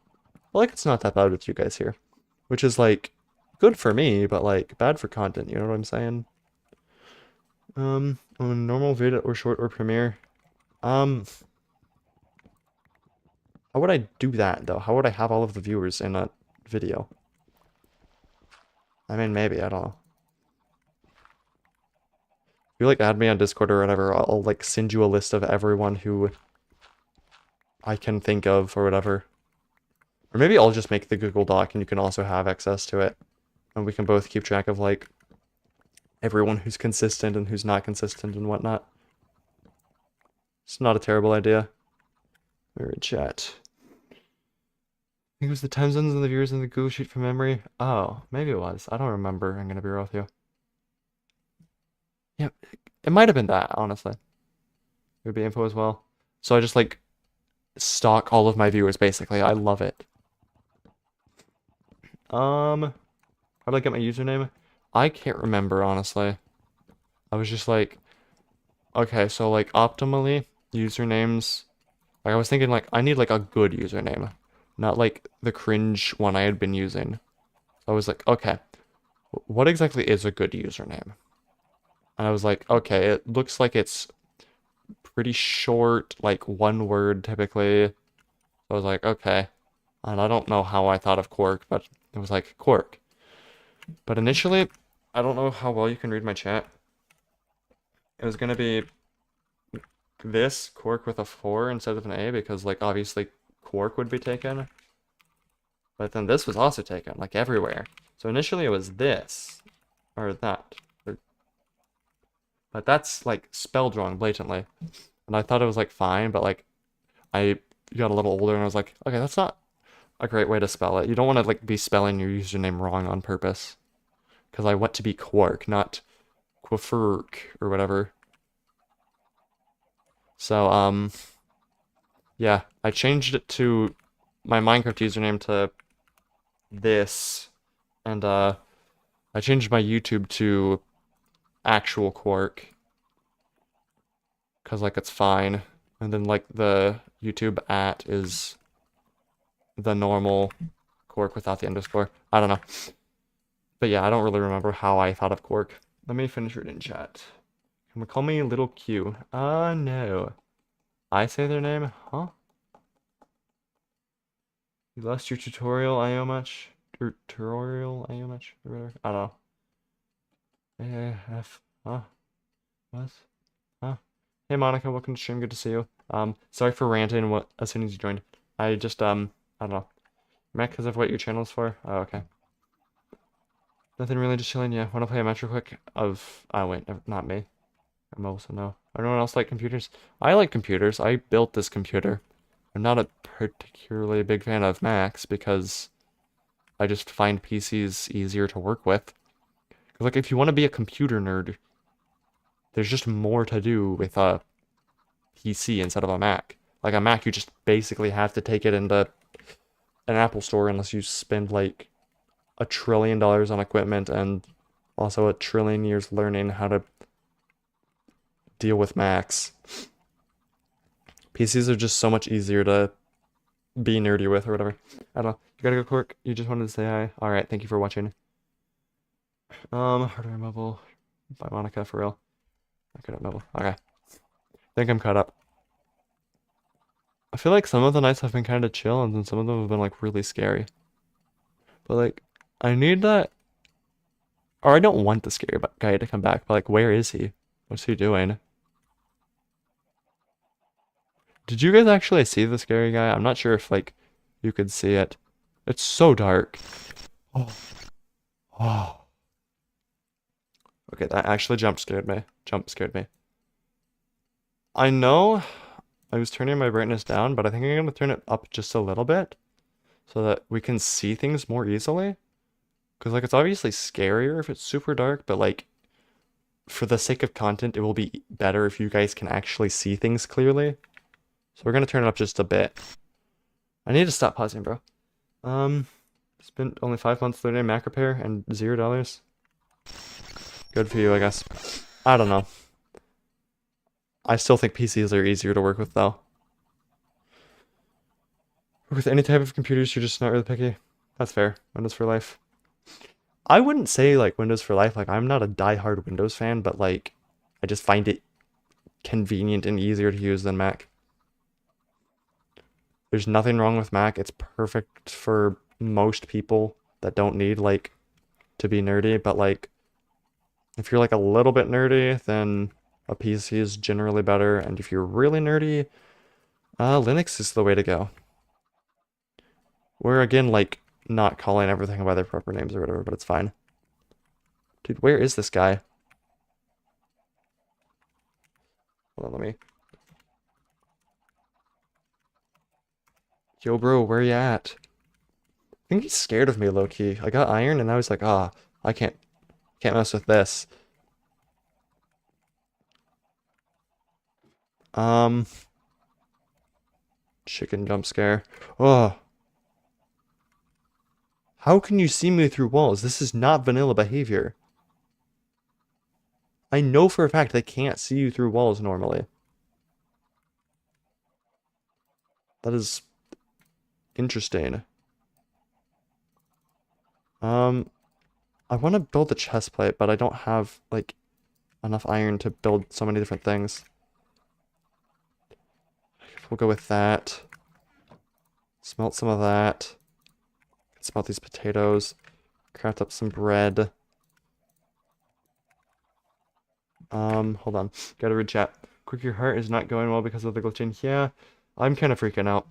Well, like it's not that bad with you guys here. Which is like good for me, but like bad for content, you know what I'm saying? On normal video or short or premiere. How would I do that though? How would I have all of the viewers in a video? I mean, maybe, I don't know. If you like add me on Discord or whatever, I'll like send you a list of everyone who I can think of or whatever. Or maybe I'll just make the Google Doc and you can also have access to it. And we can both keep track of like everyone who's consistent and who's not consistent and whatnot. It's not a terrible idea. We're in chat. I think it was the time zones and the viewers in the Google Sheet from memory. Oh, maybe it was. I don't remember. I'm gonna be real with you. Yeah, it might have been that, honestly. It would be info as well. So I just like stalk all of my viewers basically. I love it. How do I get my username? I can't remember, honestly. I was just like, okay, so like optimally, usernames. Like I was thinking like I need like a good username, not like the cringe one I had been using. So I was like, okay, what exactly is a good username? And I was like, okay, it looks like it's pretty short, like one word typically. So I was like, okay. And I don't know how I thought of Quark, but it was like Quark. But initially, I don't know how well you can read my chat. It was gonna be this Quark with a 4 instead of an A because like obviously Quark would be taken. But then this was also taken, like everywhere. So initially it was this or that. But that's like spelled wrong blatantly. And I thought it was like fine, but like I got a little older and I was like, okay, that's not a great way to spell it. You don't want to like be spelling your username wrong on purpose. Because I want to be Quark, not Quafurk or whatever. So yeah, I changed it to my Minecraft username to this, and I changed my YouTube to actual Quark, because like it's fine. And then like the YouTube @ is the normal Quark without the underscore. I don't know. But yeah, I don't really remember how I thought of Quark. Let me finish reading chat. Can we call me Little Q? No. I say their name? Huh? You lost your tutorial IO much? Tutorial IO much? Or whatever? I don't know. AF. Huh? What? Huh? Hey Monica, welcome to stream. Good to see you. Sorry for ranting what as soon as you joined. I just I don't know. Matt, because of what your channel's for? Oh, okay. Nothing really, just chilling. Yeah. Want to play a match real quick? Oh wait, not me. I'm also no. Anyone else like computers? I like computers. I built this computer. I'm not a particularly big fan of Macs because I just find PCs easier to work with. 'Cause, like, if you want to be a computer nerd, there's just more to do with a PC instead of a Mac. Like a Mac, you just basically have to take it into an Apple store unless you spend like $1 trillion on equipment and also 1 trillion years learning how to deal with Macs. PCs are just so much easier to be nerdy with or whatever. I don't know. You gotta go, Cork. You just wanted to say hi. All right, thank you for watching. Hardware mobile by Monica for real. I could have mobile. Okay. Think I'm caught up. I feel like some of the nights have been kind of chill and then some of them have been like really scary. But like, I need that, or I don't want the scary guy to come back, but like, where is he? What's he doing? Did you guys actually see the scary guy? I'm not sure if like you could see it. It's so dark. Oh. Oh. Okay, that actually jump scared me. Jump scared me. I know I was turning my brightness down, but I think I'm gonna turn it up just a little bit so that we can see things more easily. Because like it's obviously scarier if it's super dark, but like for the sake of content, it will be better if you guys can actually see things clearly. So we're gonna turn it up just a bit. I need to stop pausing, bro. Spent only 5 months learning Mac repair and $0. Good for you, I guess. I don't know. I still think PCs are easier to work with though. With any type of computers, you're just not really picky. That's fair. Windows for life. I wouldn't say like Windows for life. Like I'm not a die-hard Windows fan, but like I just find it convenient and easier to use than Mac. There's nothing wrong with Mac. It's perfect for most people that don't need like to be nerdy, but like if you're like a little bit nerdy, then a PC is generally better, and if you're really nerdy, Linux is the way to go. We're again like not calling everything by their proper names or whatever, but it's fine. Dude, where is this guy? Hold on, let me. Yo, bro, where you at? I think he's scared of me, low key. I got iron, and now he's like, ah, I can't mess with this. Um, chicken jump scare. Oh, how can you see me through walls? This is not vanilla behavior. I know for a fact they can't see you through walls normally. That is interesting. I want to build a chest plate, but I don't have, like, enough iron to build so many different things. We'll go with that. Smelt some of that. Smelt these potatoes. Craft up some bread. Hold on. Gotta read chat. Quick, your heart is not going well because of the glitching. Yeah, I'm kind of freaking out.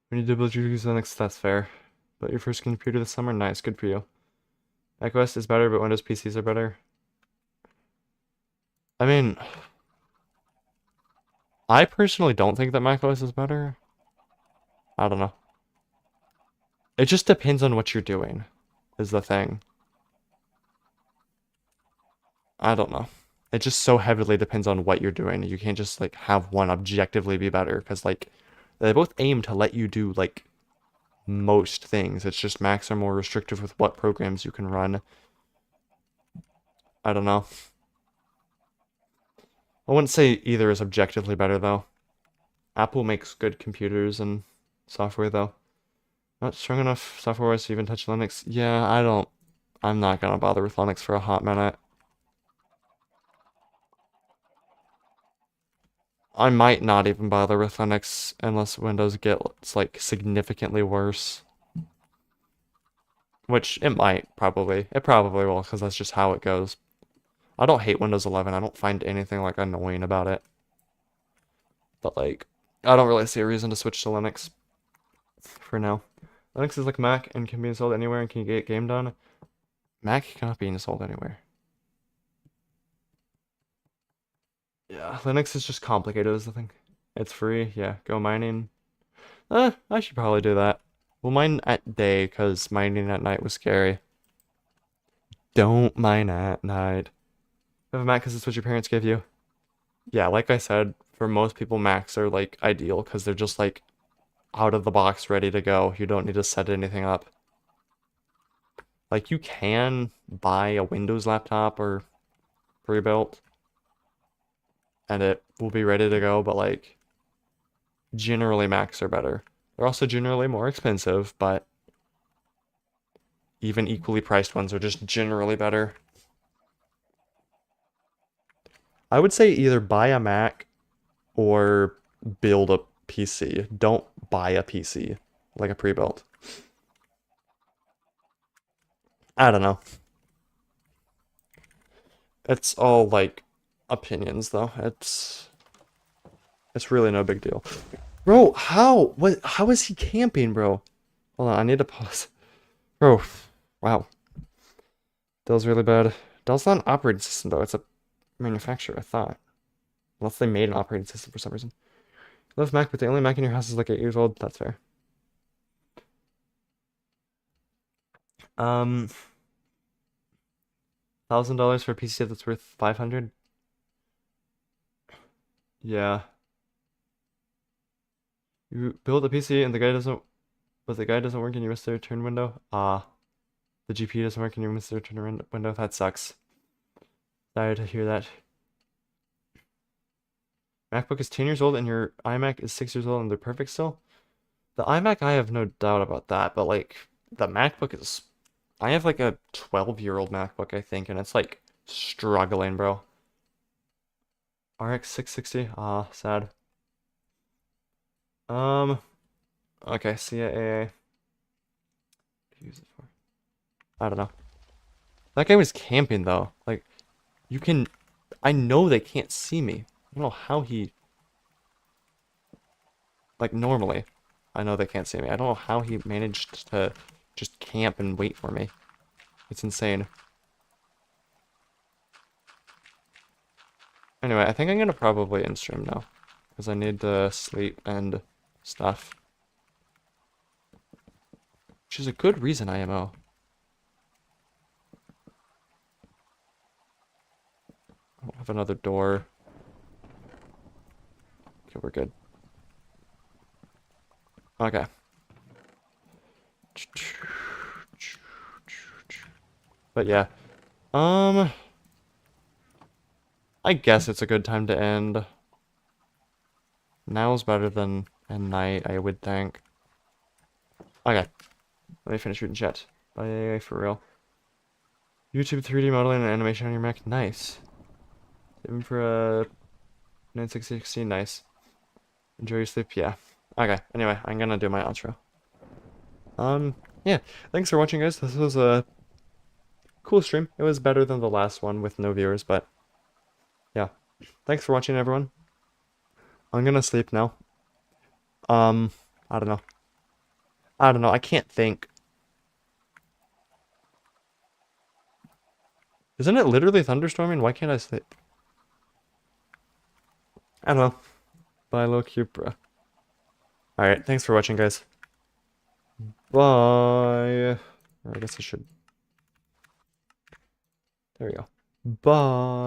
When you double use Linux, that's fair. But your first computer this summer? Nice, good for you. macOS is better, but Windows PCs are better. I mean, I personally don't think that macOS is better. I don't know. It just depends on what you're doing, is the thing. I don't know. It just so heavily depends on what you're doing. You can't just, like, have one objectively be better, because, like, they both aim to let you do, like, most things. It's just Macs are more restrictive with what programs you can run. I don't know. I wouldn't say either is objectively better, though. Apple makes good computers and software, though. Not strong enough software-wise to even touch Linux. Yeah, I'm not gonna bother with Linux for a hot minute. I might not even bother with Linux unless Windows gets, like, significantly worse. Which it might, probably. It probably will, because that's just how it goes. I don't hate Windows 11. I don't find anything, like, annoying about it. But, like, I don't really see a reason to switch to Linux for now. Linux is like Mac and can be installed anywhere and can get game done. Mac cannot be installed anywhere. Yeah, Linux is just complicated is the thing. It's free, yeah. Go mining. I should probably do that. We'll mine at day, because mining at night was scary. Don't mine at night. You have a Mac because it's what your parents gave you. Yeah, like I said, for most people, Macs are, like, ideal, because they're just, like, out of the box, ready to go. You don't need to set anything up. Like, you can buy a Windows laptop or pre-built, and it will be ready to go, but, like, generally Macs are better. They're also generally more expensive, but even equally priced ones are just generally better. I would say either buy a Mac or build a PC. Don't buy a PC, like a pre-built. I don't know. It's all, like, opinions, though. It's really no big deal. Bro, how? What? How is he camping, bro? Hold on, I need to pause. Bro, wow. Dell's really bad. Dell's not an operating system, though. It's a manufacturer, I thought. Unless they made an operating system for some reason. You love Mac, but the only Mac in your house is like 8 years old. That's fair. Um, $1,000 for a PC that's worth 500. Yeah. You build a PC and the guy doesn't work and you miss the return window. Ah, the GPU doesn't work and you miss the return window. That sucks. Sorry to hear that. MacBook is 10 years old and your iMac is 6 years old and they're perfect still. The iMac, I have no doubt about that, but, like, the MacBook is. I have, like, a 12-year-old MacBook, I think, and it's, like, struggling, bro. RX 660. Ah, sad. Um, okay, CAA. Use it for. I don't know. That guy was camping, though. Like, you can. I know they can't see me. I don't know how he. Like, normally, I know they can't see me. I don't know how he managed to just camp and wait for me. It's insane. Anyway, I think I'm gonna probably end stream now. Because I need to sleep and stuff. Which is a good reason, IMO. I don't have another door. Okay, we're good. Okay. But yeah. I guess it's a good time to end. Now's better than at night, I would think. Okay. Let me finish reading chat. Bye, for real. YouTube 3D modeling and animation on your Mac. Nice. Even for a 9616, nice. Enjoy your sleep. Yeah. Okay. Anyway, I'm gonna do my outro. Yeah. Thanks for watching, guys. This was a cool stream. It was better than the last one with no viewers, but yeah. Thanks for watching, everyone. I'm gonna sleep now. I don't know. I don't know. I can't think. Isn't it literally thunderstorming? Why can't I sleep? I don't know. Bye, little cute bro. Alright, thanks for watching, guys. Bye. Or I guess I should. There we go. Bye.